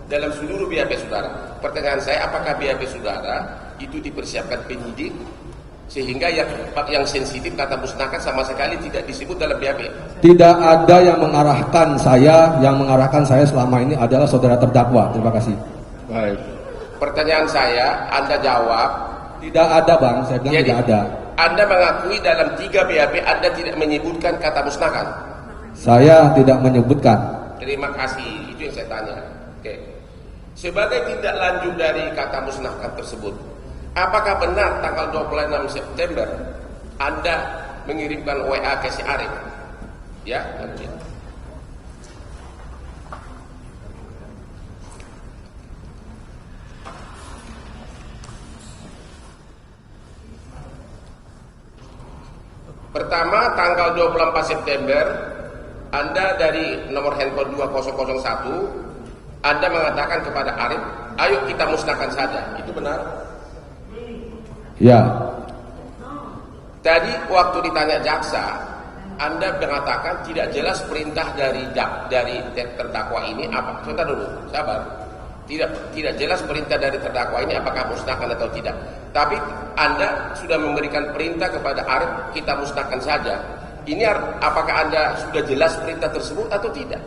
dalam seluruh BAP saudara. pertanyaan saya, apakah BAP saudara itu dipersiapkan penyidik sehingga yang sensitif kata musnahkan sama sekali tidak disebut dalam BAP? Tidak ada yang mengarahkan saya. Yang mengarahkan saya selama ini adalah saudara terdakwa. Terima kasih. Baik. Pertanyaan saya, Anda jawab. Tidak ada, Bang. Saya bilang Jadi, tidak ada. Anda mengakui dalam 3 BAP Anda tidak menyebutkan kata musnahkan? Saya tidak menyebutkan. Terima kasih, itu yang saya tanya. Oke. Sebagai tindak lanjut dari kata musnahkan tersebut, apakah benar tanggal 26 September Anda mengirimkan WA ke si Arif? Ya, nanti. Pertama, tanggal 24 September Anda dari nomor handphone 2001 Anda mengatakan kepada Arif, ayo kita musnahkan saja. Itu benar? Ya. Tadi waktu ditanya jaksa, Anda mengatakan tidak jelas perintah dari terdakwa ini apa. Sebentar dulu, sabar. Tidak jelas perintah dari terdakwa ini apakah musnahkan atau tidak. Tapi Anda sudah memberikan perintah kepada Arif, kita musnahkan saja. Ini apakah Anda sudah jelas perintah tersebut atau tidak?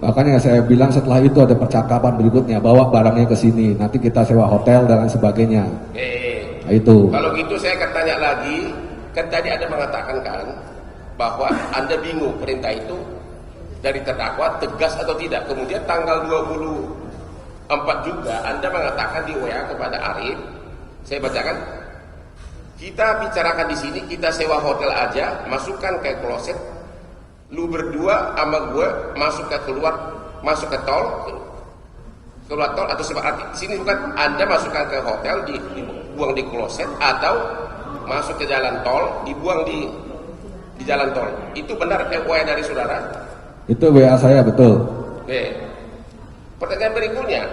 Makanya saya bilang setelah itu ada percakapan berikutnya, bawa barangnya ke sini, nanti kita sewa hotel dan lain sebagainya. Nah, itu. Kalau gitu saya akan tanya lagi, kan tadi Anda mengatakan kan bahwa Anda bingung perintah itu dari terdakwa tegas atau tidak. Kemudian tanggal 24 juga Anda mengatakan di WA kepada Arif, saya bacakan, kita bicarakan di sini, kita sewa hotel aja, masukkan ke kloset, lu berdua sama gue masuk ke tol, keluar tol atau seperti sini bukan, Anda masukkan ke hotel, dibuang di kloset atau masuk ke jalan tol, dibuang di jalan tol. Itu benar WA dari saudara? Itu WA saya, betul. Oke. Pertanyaan berikutnya,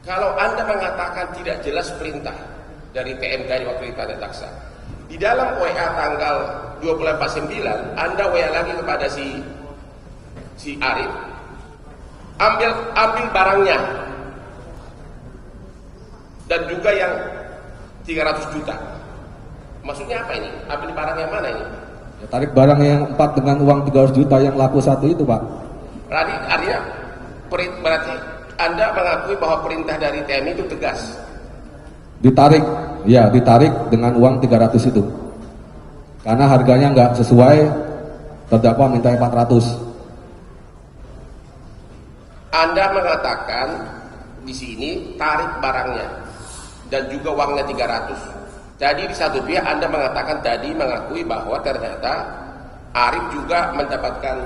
kalau Anda mengatakan tidak jelas perintah dari TMK di waktu ditanya jaksa, di dalam WA tanggal 24/9 Anda WA lagi kepada si Arif, ambil barangnya dan juga yang 300 juta. Maksudnya apa ini? Ambil barang yang mana ini? Ya, tarik barang yang 4 dengan uang 300 juta yang laku 1 itu, Pak. Artinya berarti Anda mengakui bahwa perintah dari TMI itu tegas. Ditarik dengan uang 300 itu. Karena harganya nggak sesuai, terdakwa minta 400. Anda mengatakan di sini tarik barangnya dan juga uangnya 300. Jadi di satu pihak Anda mengatakan tadi mengakui bahwa ternyata Arif juga mendapatkan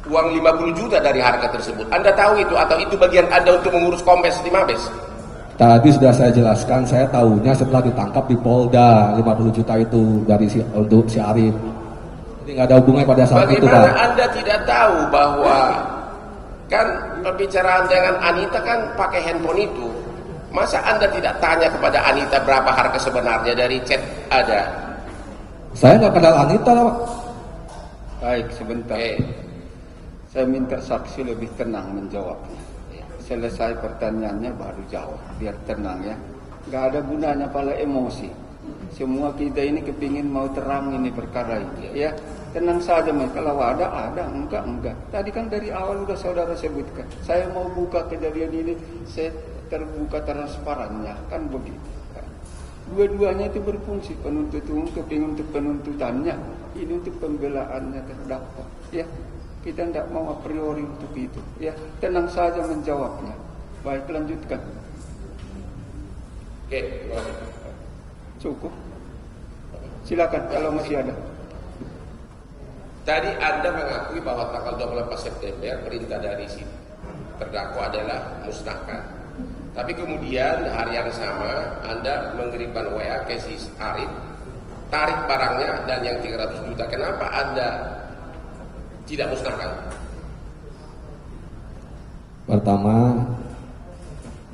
uang 50 juta dari harga tersebut. Anda tahu itu atau itu bagian Anda untuk mengurus Kombes di Mabes? Tadi sudah saya jelaskan, saya tahunya setelah ditangkap di Polda 50 juta itu untuk si Arif. Jadi nggak ada hubungannya pada saat itu, Pak. Bagaimana Anda tidak tahu bahwa kan pembicaraan dengan Anita kan pakai handphone itu? Masa Anda tidak tanya kepada Anita berapa harga sebenarnya dari chat ada? Saya nggak kenal Anita, Pak. Baik, sebentar. Saya minta saksi lebih tenang menjawabnya. Selesai pertanyaannya baru jawab, biar tenang ya. Nggak ada gunanya pala emosi. Semua kita ini kepingin mau terang ini perkara ini, ya. Tenang saja, Mas. Kalau ada, enggak. Tadi kan dari awal udah saudara sebutkan. Saya mau buka kejadian ini, saya terbuka transparannya, kan begitu. Dua-duanya itu berfungsi, penuntut umum kepingin untuk penuntutannya, ini untuk pembelaannya terdakwa, ya. Kita tidak mau a priori untuk itu, ya. Tenang saja menjawabnya. Baik, lanjutkan. Oke, cukup. Silakan kalau masih ada. Tadi Anda mengakui bahwa tanggal 24 September perintah dari si terdakwa adalah musnahkan. Tapi kemudian hari yang sama Anda mengirimkan WA ke si Arif, tarik barangnya dan yang 300 juta. Kenapa Anda tidak musnahkan? Pertama,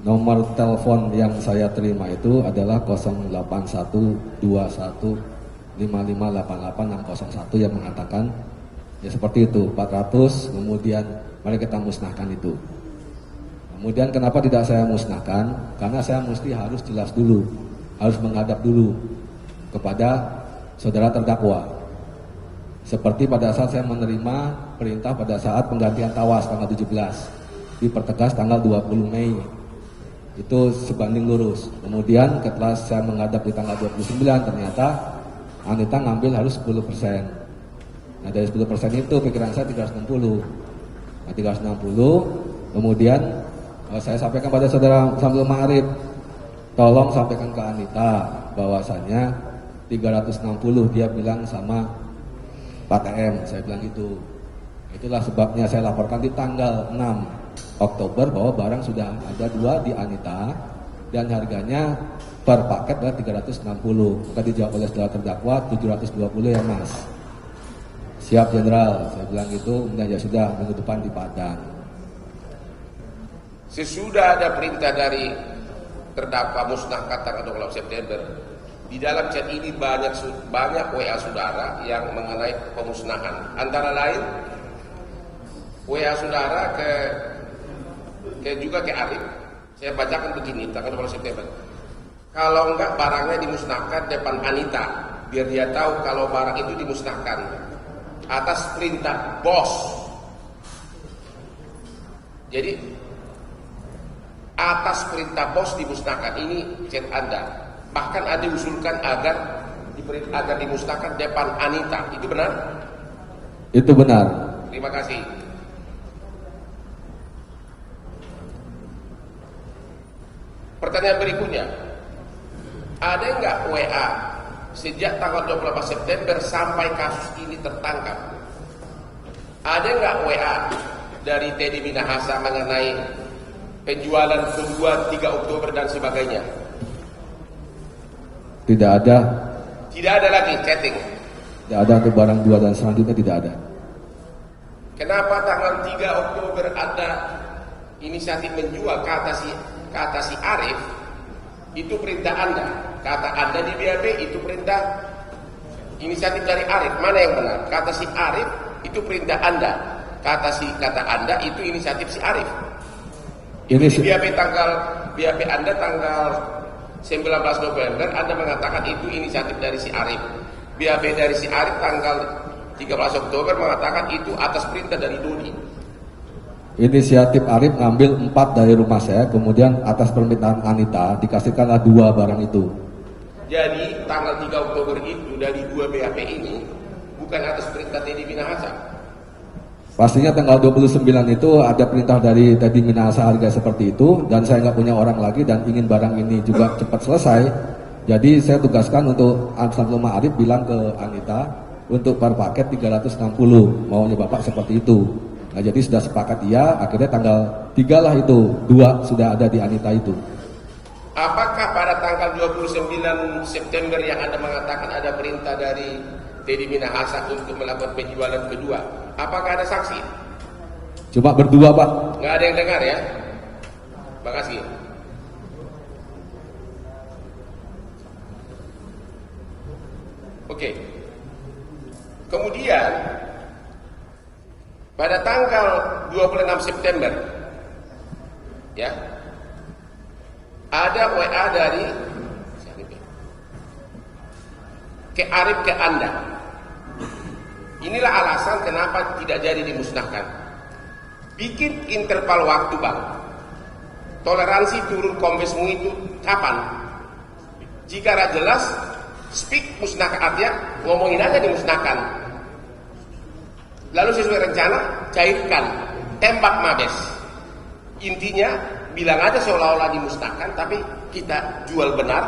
nomor telepon yang saya terima itu adalah 081215588 601 yang mengatakan Ya seperti itu, 400, kemudian mari kita musnahkan itu. Kemudian kenapa tidak saya musnahkan? Karena saya mesti harus jelas dulu, harus menghadap dulu kepada saudara terdakwa. Seperti pada saat saya menerima perintah pada saat penggantian tawas tanggal 17, dipertegas tanggal 20 Mei. Itu sebanding lurus. Kemudian setelah saya menghadap di tanggal 29, ternyata Anita ngambil harus 10%. Nah dari 10% itu pikiran saya 360. Nah 360, kemudian saya sampaikan pada saudara Samsul Ma'arif, tolong sampaikan ke Anita bahwasannya 360 dia bilang sama Pak TM, saya bilang gitu. Itulah sebabnya saya laporkan di tanggal 6 Oktober bahwa barang sudah ada 2 di Anita dan harganya per paket adalah 360. Maka dijawab oleh saudara terdakwa 720 ya Mas. Siap Jenderal, saya bilang gitu. Kemudian ya sudah, minggu depan di Padang. Sesudah ada perintah dari terdakwa musnahkan tanggal 28 September, di dalam chat ini banyak WA saudara yang mengenai pemusnahan. Antara lain WA saudara juga ke Arif. Saya bacakan begini tanggal 28 September. Kalau enggak barangnya dimusnahkan depan Anita, biar dia tahu kalau barang itu dimusnahkan atas perintah bos. Jadi atas perintah bos dimusnahkan. Ini chat Anda. Bahkan ada diusulkan agar dimusnahkan depan Anita. Itu benar? Itu benar. Terima kasih. Pertanyaan berikutnya, ada enggak WA sejak tanggal 28 September sampai kasus ini tertangkap? Ada enggak WA dari Teddy Minahasa mengenai penjualan kedua 3 Oktober dan sebagainya? Tidak ada. Tidak ada lagi chatting. Tidak ada untuk barang 2 dan selanjutnya tidak ada. Kenapa tanggal 3 Oktober ada inisiatif menjual kata si Arif? Itu perintah Anda. Kata Anda di BAP itu perintah inisiatif dari Arif. Mana yang benar? Kata si Arif itu perintah Anda. Kata Anda itu inisiatif si Arif. Ini di BAP Anda tanggal 19 November Anda mengatakan itu inisiatif dari si Arif. BAP dari si Arif tanggal 13 Oktober mengatakan itu atas perintah dari Dodi. Inisiatif Arif ngambil 4 dari rumah saya, kemudian atas permintaan Anita dikasihkanlah 2 barang itu. Jadi tanggal 3 Oktober itu dari 2 BAP ini bukan atas perintah Teddy Minahasa. Pastinya tanggal 29 itu ada perintah dari Teddy Minahasa harga seperti itu, dan saya nggak punya orang lagi dan ingin barang ini juga cepat selesai. Jadi saya tugaskan untuk Samsul Ma'arif bilang ke Anita untuk per paket 360, maunya Bapak seperti itu. Nah jadi sudah sepakat iya, akhirnya tanggal 3 lah itu, 2 sudah ada di Anita itu. Apakah pada tanggal 29 September yang Anda mengatakan ada perintah dari Teddy Minahasa untuk melakukan penjualan kedua, apakah ada saksi? Cuma berdua Pak. Nggak ada yang dengar ya? Terima kasih. Oke. Kemudian pada tanggal 26 September ya, ada WA dari Arif ke Anda. Inilah alasan kenapa tidak jadi dimusnahkan. Bikin interval waktu Bang. Toleransi turun kombesmu itu kapan? Jika tidak jelas, speak musnahkan artinya ngomongin aja dimusnahkan. Lalu sesuai rencana cairkan, tembak Mabes. Intinya bilang aja seolah-olah dimusnahkan, tapi kita jual benar.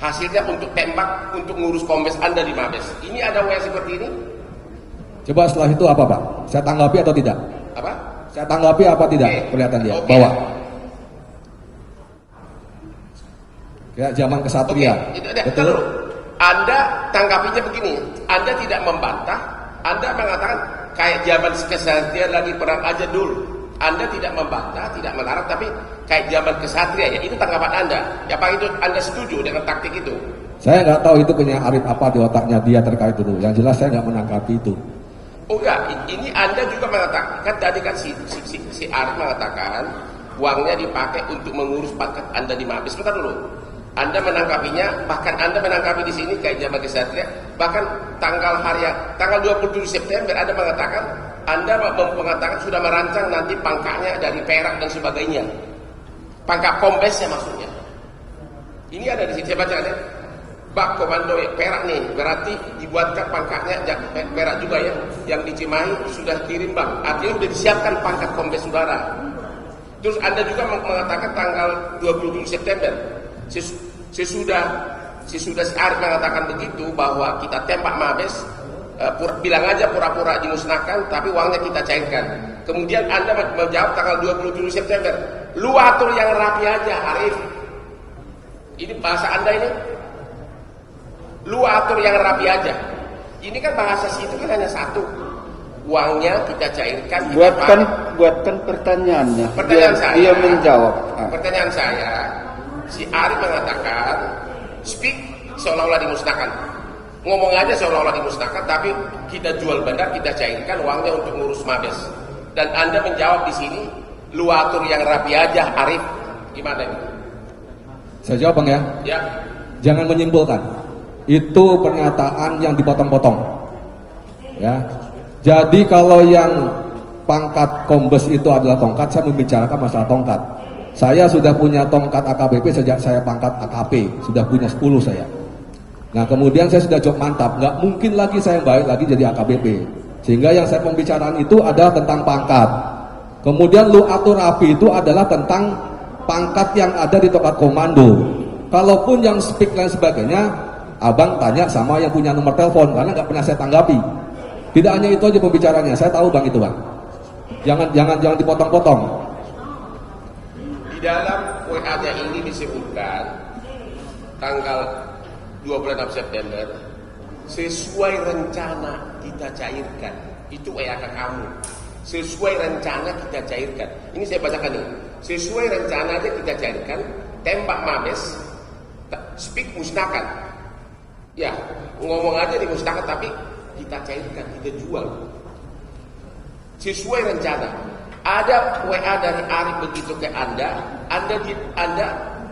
Hasilnya untuk tembak, untuk ngurus kombes Anda di Mabes. Ini ada WA seperti ini? Coba setelah itu apa Pak? Saya tanggapi atau tidak? Apa? Saya tanggapi apa tidak? Kelihatan dia. Bawa. Kayak zaman kesatria. Betul. Anda tanggapinya begini. Anda tidak membantah. Anda mengatakan kayak zaman kesatria lagi perang aja dulu. Anda tidak membantah, tidak melarang, tapi kayak zaman kesatria ya. Itu tanggapan Anda. Apa itu Anda setuju dengan taktik itu? Saya nggak tahu itu punya Arif apa di otaknya dia terkait itu. Yang jelas saya nggak menanggapi itu. Oh enggak, ini Anda juga mengatakan, kan tadi kan si Arif mengatakan uangnya dipakai untuk mengurus pangkat Anda di Mabes. Sebentar dulu. Anda menangkapinya, bahkan Anda menangkapi di sini kayak Jamal Kesatria, bahkan tanggal 27 September Anda mengatakan, Anda mengatakan sudah merancang nanti pangkatnya dari perak dan sebagainya. Pangkat kombesnya maksudnya. Ini ada di sini, saya baca ya. Bak Komando Perak nih, berarti dibuatkan pangkatnya perak juga ya, yang di Cimahi sudah kirim bang, artinya sudah disiapkan pangkat kombes saudara. Terus Anda juga mengatakan tanggal 27 September, sesudah si Arif mengatakan begitu bahwa kita tembak Mabes, bilang aja pura-pura dimusnahkan, tapi uangnya kita cairkan. Kemudian Anda menjawab tanggal 27 September, lu atur yang rapi aja Arif. Ini bahasa Anda ini. Lu atur yang rapi aja. Ini kan bahasa situ kan hanya satu. Uangnya kita cairkan. Buatkan pertanyaannya. Pertanyaan dia menjawab. Pertanyaan saya, si Arif mengatakan speak seolah-olah dimusnahkan. Ngomong aja seolah-olah dimusnahkan, tapi kita jual benar, kita cairkan uangnya untuk ngurus Mabes. Dan Anda menjawab di sini, lu atur yang rapi aja Arif. Gimana ini? Saya jawab Bang ya. Ya. Jangan menyimpulkan. Itu pernyataan yang dipotong-potong. Ya. Jadi kalau yang pangkat kombes itu adalah tongkat, saya membicarakan masalah tongkat. Saya sudah punya tongkat AKBP sejak saya pangkat AKP, sudah punya 10 saya. Nah kemudian saya sudah job mantap, nggak mungkin lagi saya balik lagi jadi AKBP. Sehingga yang saya pembicaraan itu adalah tentang pangkat. Kemudian lu atur rapi itu adalah tentang pangkat yang ada di tongkat komando. Kalaupun yang speak dan sebagainya, abang tanya sama yang punya nomor telepon, karena nggak pernah saya tanggapi. Tidak hanya itu aja pembicaranya, saya tahu bang itu bang. Jangan dipotong-potong. Di dalam WA-nya ini disebutkan tanggal 26 September sesuai rencana kita cairkan. Itu WA ke kamu. Sesuai rencana kita cairkan. Ini saya bacakan nih. Sesuai rencana aja kita cairkan, tembak Mabes, speak musnahkan. Ya, ngomong aja dimusnahkan, tapi kita cairkan, kita jual. Sesuai rencana. Ada WA dari Arif begitu ke Anda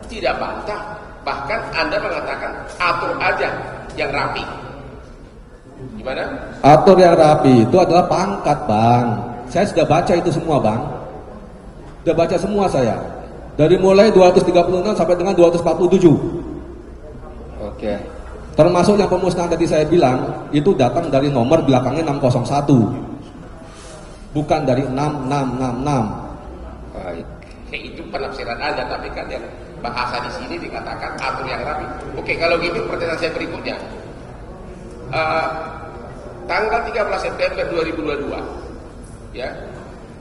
tidak bantah. Bahkan Anda mengatakan atur aja yang rapi. Gimana? Atur yang rapi itu adalah pangkat bang. Saya sudah baca itu semua bang. Sudah baca semua saya. Dari mulai 236 sampai dengan 247. Oke. Termasuk yang pemusnahan tadi saya bilang, itu datang dari nomor belakangnya 601. Bukan dari 6666. Baik. Itu penafsiran Anda, tapi kan yang bahasa di sini dikatakan atur yang rapi. Oke, kalau gitu pertanyaan saya berikutnya. Tanggal 13 September 2022, ya,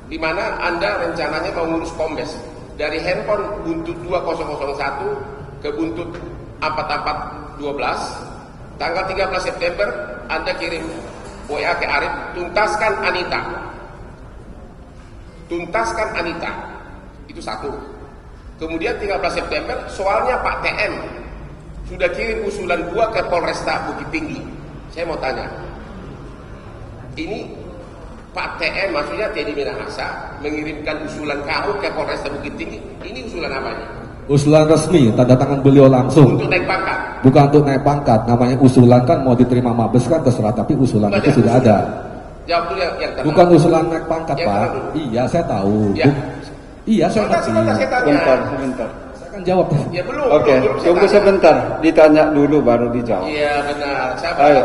di mana Anda rencananya mau ngurus kombes dari handphone buntut 2001 ke buntut 4412. Tanggal 13 September Anda kirim WA ke Arif, tuntaskan Anita. Tuntaskan Anita. Itu satu. Kemudian 13 September soalnya Pak TM sudah kirim usulan gua ke Polresta Bukit Tinggi. Saya mau tanya, ini Pak TM maksudnya Teddy Minahasa mengirimkan usulan kamu ke Polresta Bukit Tinggi. Ini usulan apa ini? Usulan resmi, tanda tangan beliau langsung. Untuk naik pangkat? Bukan untuk naik pangkat. Namanya usulan kan mau diterima Mabes kan terserah, tapi usulan itu sudah ada. Jawab dulu yang tenang. Bukan usulan naik pangkat yang Pak. Iya saya tahu. Ya. Iya saya ngerti. Sebentar, saya tanya. Sebentar. Saya kan jawab. Ya belum. Oke, belum saya tunggu tanya. sebentar. Ditanya dulu baru dijawab. Iya benar. Ayo.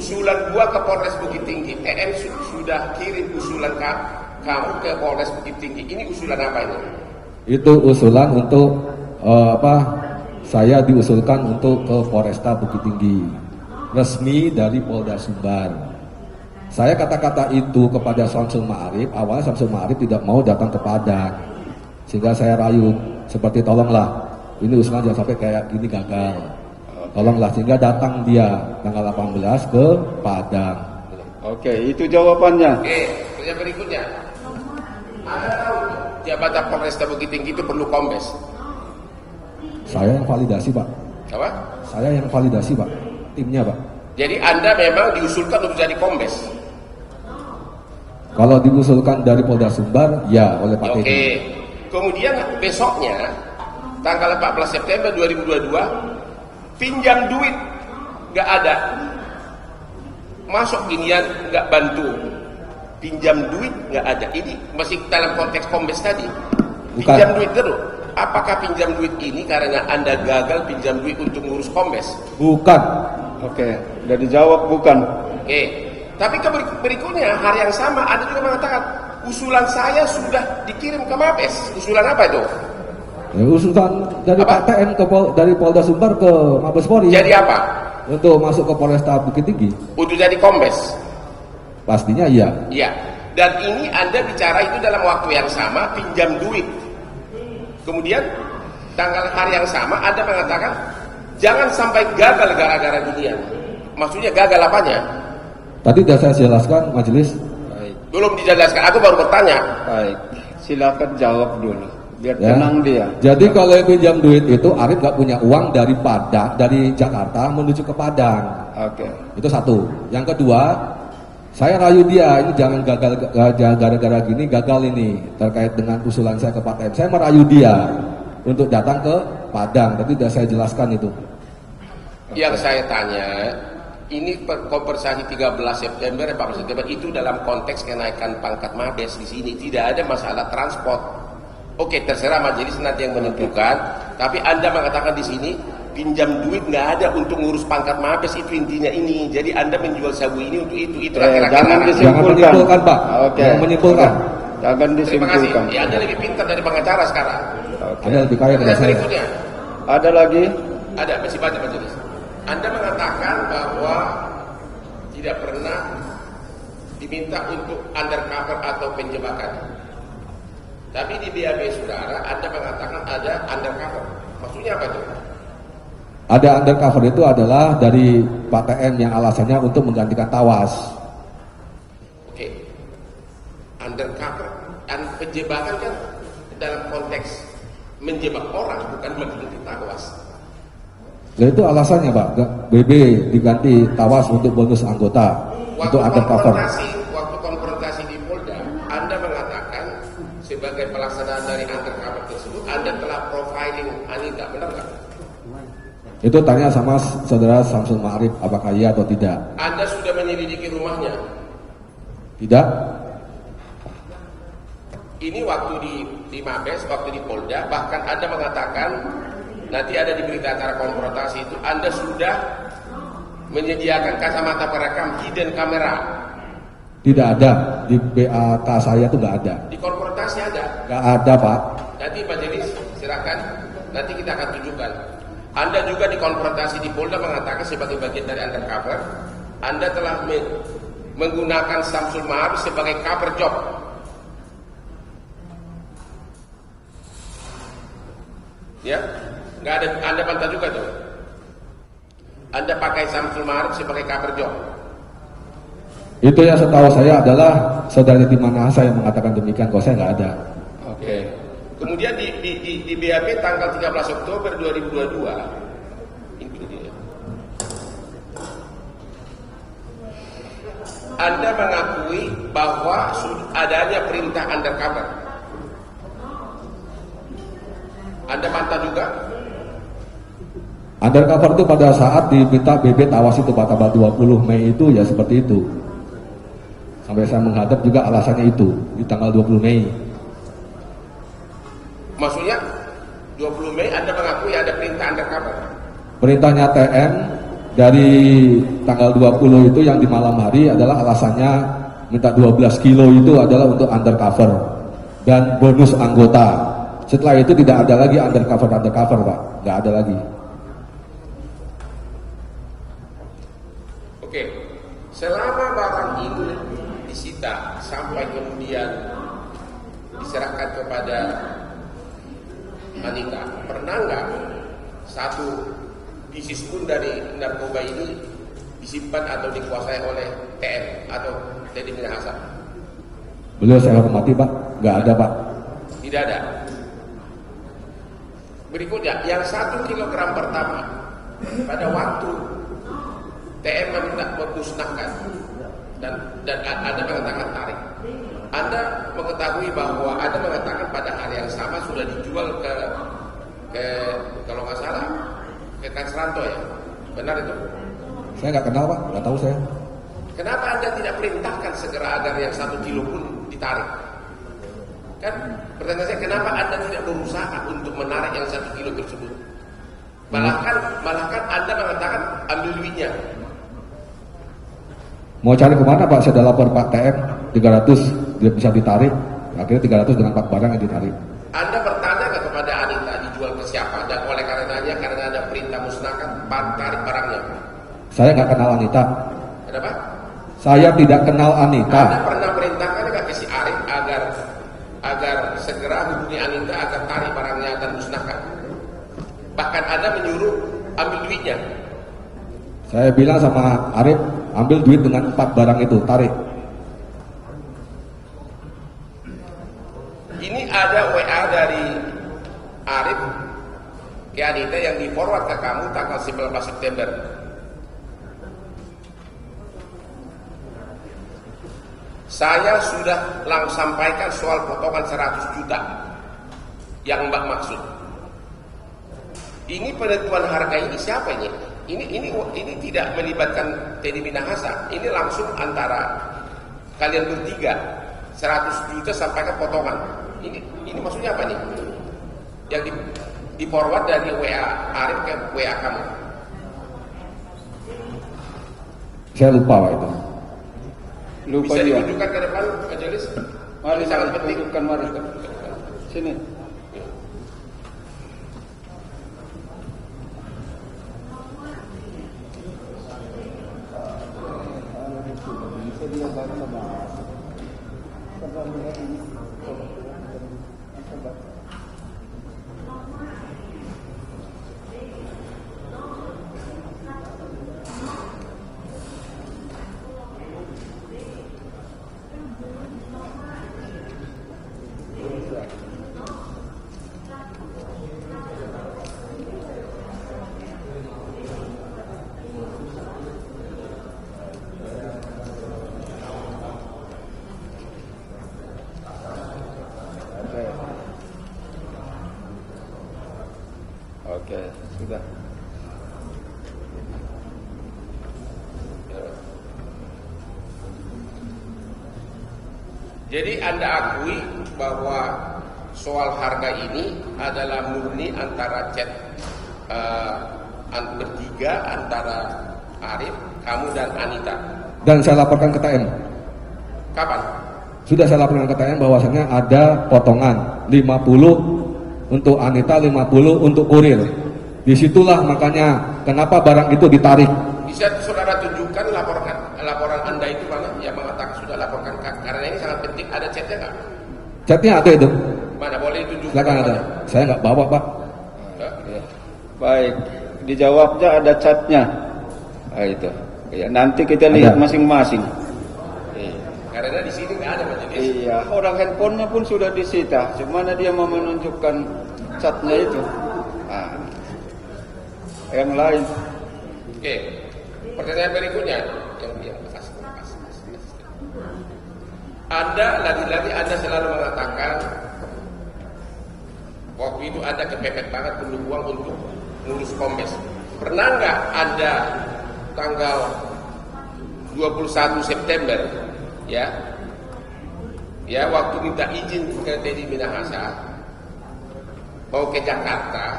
Usulan gua ke Polres Bukit Tinggi. TM sudah kirim usulan kamu ke Polres Bukit Tinggi. Ini usulan apa ini? Itu usulan untuk saya diusulkan untuk ke Polresta Bukit Tinggi, resmi dari Polda Sumbar. Saya kata-kata itu kepada Syamsul Ma'arif. Awalnya Syamsul Ma'arif tidak mau datang ke Padang, sehingga saya rayu seperti tolonglah ini usulan jangan sampai kayak gini gagal, tolonglah, sehingga datang dia tanggal 18 ke Padang. Oke, itu jawabannya. Oke, yang berikutnya. Anda tahu jabatan Polresta Bukit Tinggi itu perlu kombes. Saya yang validasi Pak. Apa? Saya yang validasi Pak. Timnya Pak. Jadi Anda memang diusulkan untuk jadi kombes. Kalau diusulkan dari Polda Sumbar, ya oleh Pak Oke. Teddy. Kemudian besoknya tanggal 14 September 2022 pinjam duit nggak ada, masuk ginian nggak bantu, pinjam duit nggak ada. Ini masih dalam konteks Kombes tadi. Bukan. Pinjam duit terus. Apakah pinjam duit ini karena Anda gagal pinjam duit untuk ngurus Kombes? Bukan. Oke, udah dijawab bukan. Oke. Tapi berikutnya hari yang sama Anda juga mengatakan usulan saya sudah dikirim ke Mabes. Usulan apa itu? Ya, usulan dari Apa? PTN dari Polda Sumbar ke Mabes Polri. Jadi apa? Untuk masuk ke Polresta Bukit Tinggi. Untuk jadi Kombes. Pastinya iya. Iya. Dan ini Anda bicara itu dalam waktu yang sama pinjam duit. Kemudian tanggal hari yang sama Anda mengatakan jangan sampai gagal gara-gara ginian. Maksudnya gagal apanya? Tadi sudah saya jelaskan majelis. Baik, Belum dijelaskan. Aku baru bertanya. baik. Silakan jawab dulu, biar Ya. tenang dia. Jadi kalau yang pinjam duit itu Arif nggak punya uang dari Padang, dari Jakarta menuju ke Padang. Oke. Itu satu. Yang kedua, saya rayu dia ini jangan gagal gara-gara gini gagal ini terkait dengan usulan saya ke Pak TM. Saya merayu dia untuk datang ke Padang. Tadi sudah saya jelaskan itu. Yang saya tanya, ini konversasi 13 September, 14 September itu dalam konteks kenaikan pangkat Mabes di sini. Tidak ada masalah transport. Oke, terserah majelis nanti yang menentukan. Tapi Anda mengatakan di sini pinjam duit nggak ada untuk ngurus pangkat Mabes, itu intinya ini. Jadi Anda menjual sabu ini untuk itu. Itulah kira-kira. Jangan Jangan disimpulkan. menyimpulkan, Pak. Oke. Jangan menyimpulkan. Jangan Terima kasih. disimpulkan. Ya, Anda lebih pintar dari pengacara sekarang. Oke. Anda lebih kaya dari Dan saya. berikutnya, Ada lagi? ada masih banyak majelis. Anda mengatakan bahwa tidak pernah diminta untuk undercover atau penjebakan. Tapi di BAB saudara, Anda mengatakan ada undercover. Maksudnya apa itu? Ada undercover itu adalah dari Pak TM yang alasannya untuk menggantikan Tawas. Oke. Undercover dan penjebakan kan dalam konteks menjebak orang, bukan mengganti Tawas. Nah, itu alasannya Pak, BB diganti Tawas untuk bonus anggota, untuk undercover. Waktu konfrontasi di Polda, Anda mengatakan sebagai pelaksanaan dari undercover tersebut, Anda telah profiling Anita, benar nggak? Itu tanya sama saudara Samsul Ma'arif apakah iya atau tidak. Anda sudah menyelidiki rumahnya. Tidak? Ini waktu di Mabes, waktu di Polda, bahkan Anda mengatakan nanti ada di berita acara konfrontasi itu Anda sudah menyediakan kacamata perekam hidden kamera. Tidak ada. Di BAK saya itu nggak ada. Di konfrontasi ada. Nggak ada Pak. Nanti majelis silakan, nanti kita akan tunjukkan. Anda juga di konfrontasi di Polda mengatakan sebagai bagian dari undercover, Anda telah menggunakan Samsul Ma'arif sebagai cover job. Ya, nggak ada. Anda bantah juga tuh. Anda pakai Samsul Ma'arif sebagai cover job. Itu yang setahu saya adalah saudara Timanasa yang mengatakan demikian. Kalau saya nggak ada. Oke. Kemudian di BAP tanggal 13 Oktober 2022, ini dia. Anda mengakui bahwa adanya perintah undercover. Anda bantah juga? Undercover itu pada saat diminta BB Tawas itu Pak tanggal 20 Mei itu ya seperti itu. Sampai saya menghadap juga alasannya itu di tanggal 20 Mei. Maksudnya 20 Mei Anda mengakui ada perintah undercover. Perintahnya TM dari tanggal 20 itu yang di malam hari adalah alasannya minta 12 kilo itu adalah untuk undercover dan bonus anggota. Setelah itu tidak ada lagi undercover Pak, nggak ada lagi. Oke, selama barang ini disita sampai kemudian diserahkan kepada Anita, pernah nggak satu pieces pun dari narkoba ini disimpan atau dikuasai oleh TM atau Teddy Minahasa? Beliau saya hormati Pak, nggak ada Pak. Tidak ada. Berikutnya, yang 1 kilogram pertama pada waktu TM meminta memusnahkan dan ada mengatakan tarik. Anda mengetahui bahwa Anda mengatakan pada hari yang sama sudah dijual ke kalau nggak salah ke Kansranto ya, benar itu? Saya nggak kenal Pak, nggak tahu saya. Kenapa Anda tidak perintahkan segera agar yang 1 kilo pun ditarik? Kan pertanyaan saya, kenapa Anda tidak berusaha untuk menarik yang 1 kilo tersebut? Malahkan Anda mengatakan ambil duitnya. Mau cari kemana Pak? Saya udah lapor Pak TM 300 dia bisa ditarik. Akhirnya 300 dengan 4 barang yang ditarik. Anda bertanya nggak kepada Anita dijual ke siapa? Dan oleh karenanya karena ada perintah musnahkan, tarik barangnya. Saya nggak kenal Anita. Kenapa? Saya tidak kenal Anita. Anda pernah perintahkan nggak ke si Arif agar segera hubungi Anita agar tarik barangnya dan musnahkan? Bahkan Anda menyuruh ambil duitnya. Saya bilang sama Arif, ambil duit dengan 4 barang itu, tarik. Ini ada WA dari Arif ke Anita yang di-forward ke kamu tanggal 19 September. Saya sudah sampaikan soal potongan 100 juta yang Mbak maksud. Ini penentuan harga ini siapa ini? Ini tidak melibatkan Teddy Minahasa. Ini langsung antara kalian bertiga. 100 juta sampaikan potongan. Ini maksudnya apa nih? Yang di forward dari WA Arif ke WA kamu. Saya lupa Pak itu. Lupa Bisa dia. ditunjukkan ke depan majelis? Mari Sangat penting. tunjukkan, mari. Sini. Oke, sudah. Jadi Anda akui bahwa soal harga ini adalah murni antara chat bertiga antara Arif, kamu dan Anita. Dan saya laporkan ke TM. Kapan? Sudah saya laporkan ke TM bahwasannya ada potongan 50 untuk Anita, 50 untuk kurir. Disitulah makanya kenapa barang itu ditarik. Bisa saudara tunjukkan laporan Anda itu mana yang mengatakan sudah laporkan, karena ini sangat penting. Ada chatnya nggak? Chatnya ada itu. Mana boleh ditunjukkan? Silakan ada. Saya nggak bawa Pak. Ya. Baik, dijawabnya ada catnya. Nah, itu. Ya, nanti kita lihat Ada. masing-masing. Karena di sini nggak ada majelis. Iya, orang handphonenya pun sudah disita. Cuma dia mau menunjukkan catnya itu. Nah, yang lain. Oke, pertanyaan berikutnya yang Anda lagi-lagi Anda selalu mengatakan waktu itu Anda kepepet banget perlu uang untuk ngurus kombes. Pernah nggak Anda tanggal 21 September ya waktu minta izin ke Teddy Minahasa mau ke Jakarta,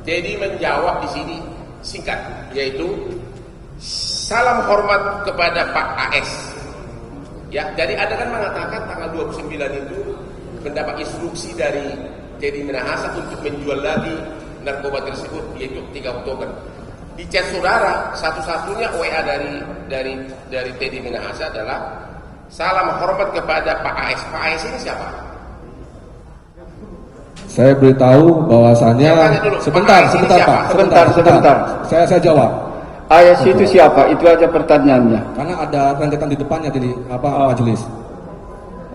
Teddy menjawab di sini singkat, yaitu salam hormat kepada Pak AS. Ya, jadi Anda kan mengatakan tanggal 29 itu mendapat instruksi dari Teddy Minahasa untuk menjual lagi narkoba tersebut, yaitu 3 Oktober. Di chat saudara satu-satunya WA dari Teddy Minahasa adalah salam hormat kepada Pak AS. Pak AS ini siapa? Saya beritahu bahwasannya sebentar Pak. Saya jawab. AS itu siapa? Itu aja pertanyaannya. Karena ada rentetan di depannya di majelis.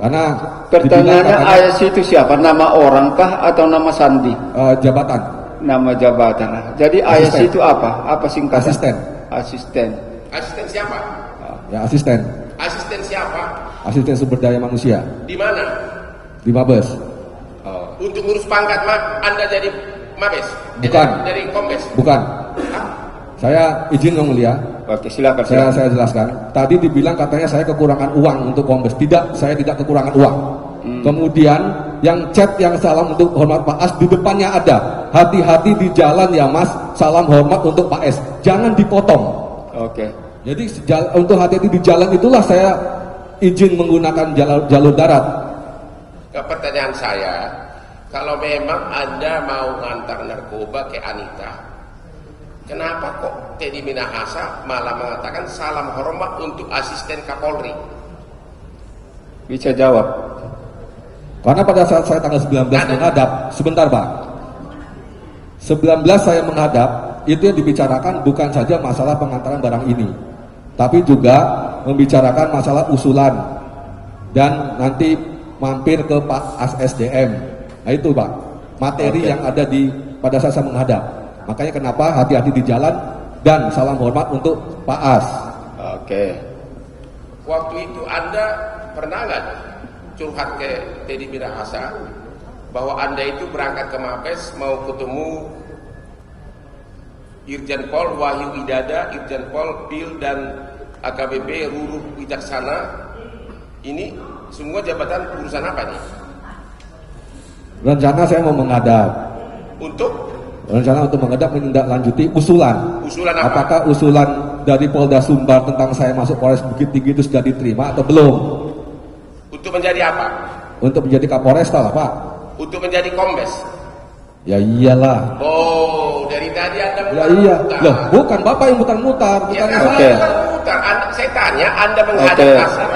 Karena Pertanyaannya dibilang katanya, AS itu siapa? Nama orang kah atau nama sandi? jabatan, Nama jabatan. Jadi AS Asisten. itu apa? Apa singkatan? Asisten. Asisten. Asisten siapa? Ya asisten. Asisten siapa? asisten sumber daya manusia Di mana? di Mabes. Untuk ngurus pangkat Anda jadi Mabes? Bukan. Jadi Kombes? Bukan. Hah? Saya izin yang mulia. Oke, silakan. Saya jelaskan. Tadi dibilang katanya saya kekurangan uang untuk Kombes. Tidak, saya tidak kekurangan uang. Kemudian yang chat yang salam untuk hormat Pak As di depannya ada. Hati-hati di jalan ya Mas. Salam hormat untuk Pak S. Jangan dipotong. Oke. Jadi untuk hati-hati di jalan itulah saya izin menggunakan jalur darat. Pertanyaan saya, kalau memang Anda mau ngantar narkoba ke Anita, kenapa kok Teddy Minahasa malah mengatakan salam hormat untuk asisten Kapolri? Bisa jawab. Karena pada saat saya tanggal 19 menghadap, sebentar Pak, 19 saya menghadap, itu yang dibicarakan bukan saja masalah pengantaran barang ini, tapi juga membicarakan masalah usulan dan nanti mampir ke Pak SDM. Nah itu Pak, materi yang ada pada saat saya menghadap. Makanya kenapa hati-hati di jalan dan salam hormat untuk Pak As. Oke. Waktu itu Anda pernah nggak curhat ke Teddy Minahasa bahwa Anda itu berangkat ke Mabes mau ketemu Irjen Pol Wahyu Widada, Irjen Pol Pil dan AKBP Ruru Wicaksana? Ini semua jabatan urusan apa nih? Rencana saya mau menghadap. Rencana untuk menghadap menindaklanjuti usulan. Usulan apa? Apakah usulan dari Polda Sumbar tentang saya masuk Polres Bukit Tinggi itu sudah diterima atau belum? Untuk menjadi apa? Untuk menjadi Kapolresta lah Pak. Untuk menjadi Kombes? Ya iyalah. Oh, dari tadi Anda Ya iya. Loh, bukan Bapak yang mutar-mutar, bukan Ya, Oke. saya tanya Anda menghadap Oke. Asal.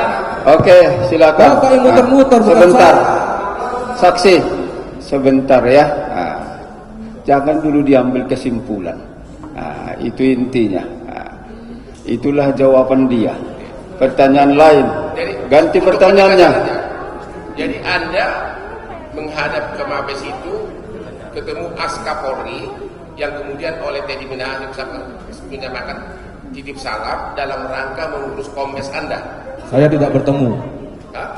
Oke, silakan. Bapak yang muter-muter, bukan Sebentar. saya. Saksi, sebentar ya. Nah, jangan dulu diambil kesimpulan. Nah, itu intinya. Nah, itulah jawaban dia. Pertanyaan lain. Ganti untuk pertanyaannya. Jadi Anda menghadap ke Mabes itu ketemu Kapolri yang kemudian oleh Teddy Minahasa menyamakan titip salam dalam rangka mengurus Kombes Anda. Saya tidak bertemu. Hah?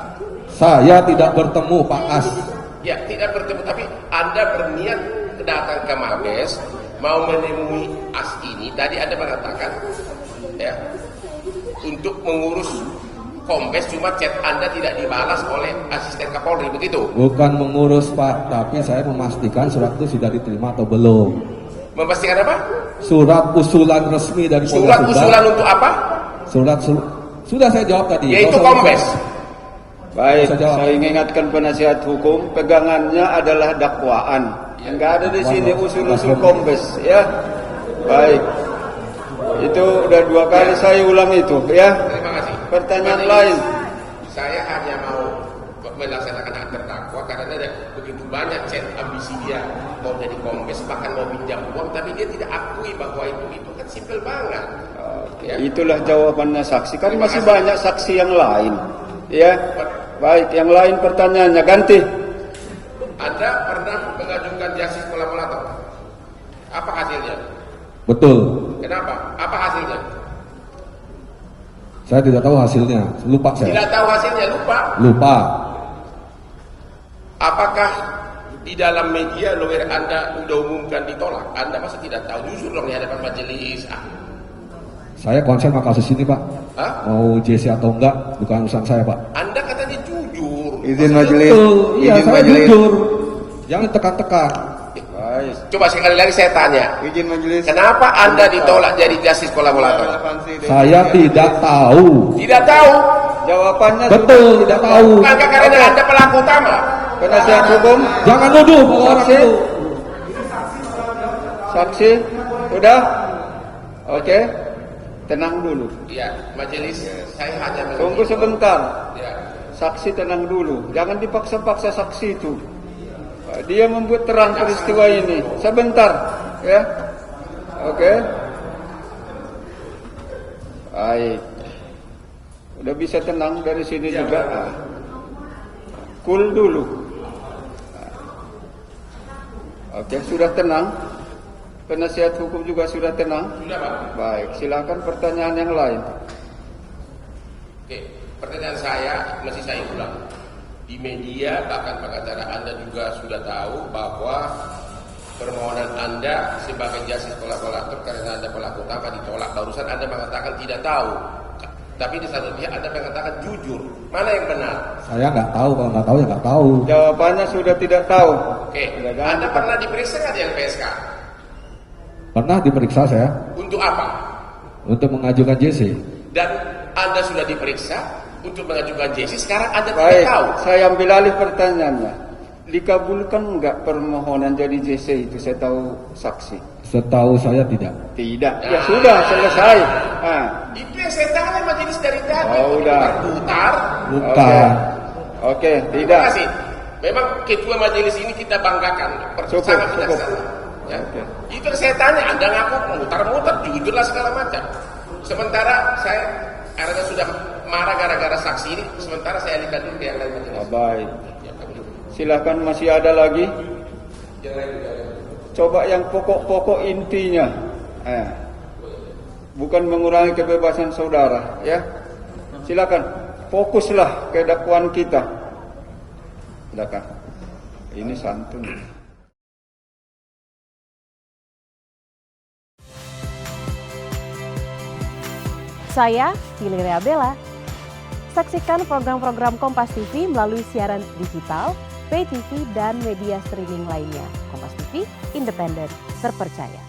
Saya tidak bertemu Pak As. Ya, tidak bertemu, tapi Anda berniat datang ke Mabes mau menemui As ini. Tadi Anda mengatakan ya untuk mengurus Kombes, cuma chat Anda tidak dibalas oleh asisten Kapolri, begitu? Bukan mengurus Pak, tapi saya memastikan surat itu sudah diterima atau belum. Memastikan apa? Surat usulan resmi dari Polda Surat Sumbar. usulan untuk apa? Sudah saya jawab tadi. Yaitu Kalau Kombes. Baik, Bisa jawab. saya ingatkan penasihat hukum, pegangannya adalah dakwaan. Enggak ada di sini usul-usul Kombes, ya. Baik. Itu udah 2 kali saya ulang itu, ya. Terima kasih. Pertanyaan Majelis, lain. Saya hanya mau melaksanakan hak terdakwa karena ada begitu banyak chat ambisi dia mau jadi Kombes, bahkan mau pinjam uang, tapi dia tidak akui bahwa itu kan simpel banget. Ya. Itulah jawabannya saksi. Kan masih banyak saksi yang lain, ya. Baik, yang lain pertanyaannya ganti. Anda pernah mengajukan justice kolaborator? Apa hasilnya? Betul. Kenapa? Apa hasilnya? Saya tidak tahu hasilnya. Lupa saya. Tidak tahu hasilnya, Lupa. Apakah di dalam media lawyer Anda sudah umumkan ditolak? Anda masa tidak tahu? Jujur dong di hadapan majelis. Saya konsen sama kasus ini Pak. Hah? Mau JC atau enggak, bukan urusan saya Pak. Anda katanya jujur. Izin Maksudnya- majelis. Betul. Iya, Izin saya majelis. jujur. Jangan tekan-tekan. Baik. Coba sekali lagi saya tanya. Izin majelis. Kenapa Anda ditolak jadi justice kolaborator? Saya tidak tahu. Tidak tahu. Jawabannya Betul, tidak tahu. Bukankah karena Anda pelaku utama? penasihat hukum, Jangan nuduh bahwa orang Saksi. itu. saksi, sudah? Oke. Tenang dulu. Ya, majelis. Saya hanya Tunggu sebentar. Ya. Saksi tenang dulu. Jangan dipaksa-paksa saksi itu. Dia membuat terang peristiwa ini. Sebentar, ya. Oke. Baik. Udah bisa tenang dari sini juga. Cool dulu. Oke, sudah tenang. Penasihat hukum juga sudah tenang. Sudah, Pak. Baik, silakan pertanyaan yang lain. Oke. Pertanyaan saya masih saya ulang. Di media bahkan pengacara Anda juga sudah tahu bahwa permohonan Anda sebagai justice kolaborator karena Anda pelaku utama ditolak. Barusan Anda mengatakan tidak tahu. Tapi di satu pihak Anda mengatakan jujur. Mana yang benar? Saya nggak tahu, kalau nggak tahu ya nggak tahu. Jawabannya sudah tidak tahu. Oke. Ya kan? Anda pernah diperiksa nggak di LPSK? Pernah diperiksa saya Untuk apa? untuk mengajukan JC. Dan Anda sudah diperiksa untuk mengajukan JC. Sekarang Anda Baik, tidak tahu. saya ambil alih pertanyaannya. Dikabulkan enggak permohonan jadi JC itu? Saya tahu saksi. Setahu saya tidak. Tidak. Ya sudah, selesai. Ah. Itu yang saya tanya majelis dari tadi. Oh, udah. Putar. Bukan. Oke, Terima tidak. kasih. Memang ketua majelis ini kita banggakan. Cukup, Sangat cukup. bijaksana. Ya. Oke. Itu yang saya tanya. Anda ngaku mutar-mutar, jujurlah segala macam. Sementara saya karena sudah marah gara-gara saksi ini, sementara saya alihkan dulu ke yang lain majelis. Baik. Ya, kamu. Silakan, masih ada lagi. Yang lain juga ada. Coba yang pokok-pokok intinya. Bukan mengurangi kebebasan saudara, ya. Silakan. Fokuslah ke dakwaan kita. Silakan. Ini santun. Saya Valeria Bella. Saksikan program-program Kompas TV melalui siaran digital, pay TV, dan media streaming lainnya. Kompas TV, independen, terpercaya.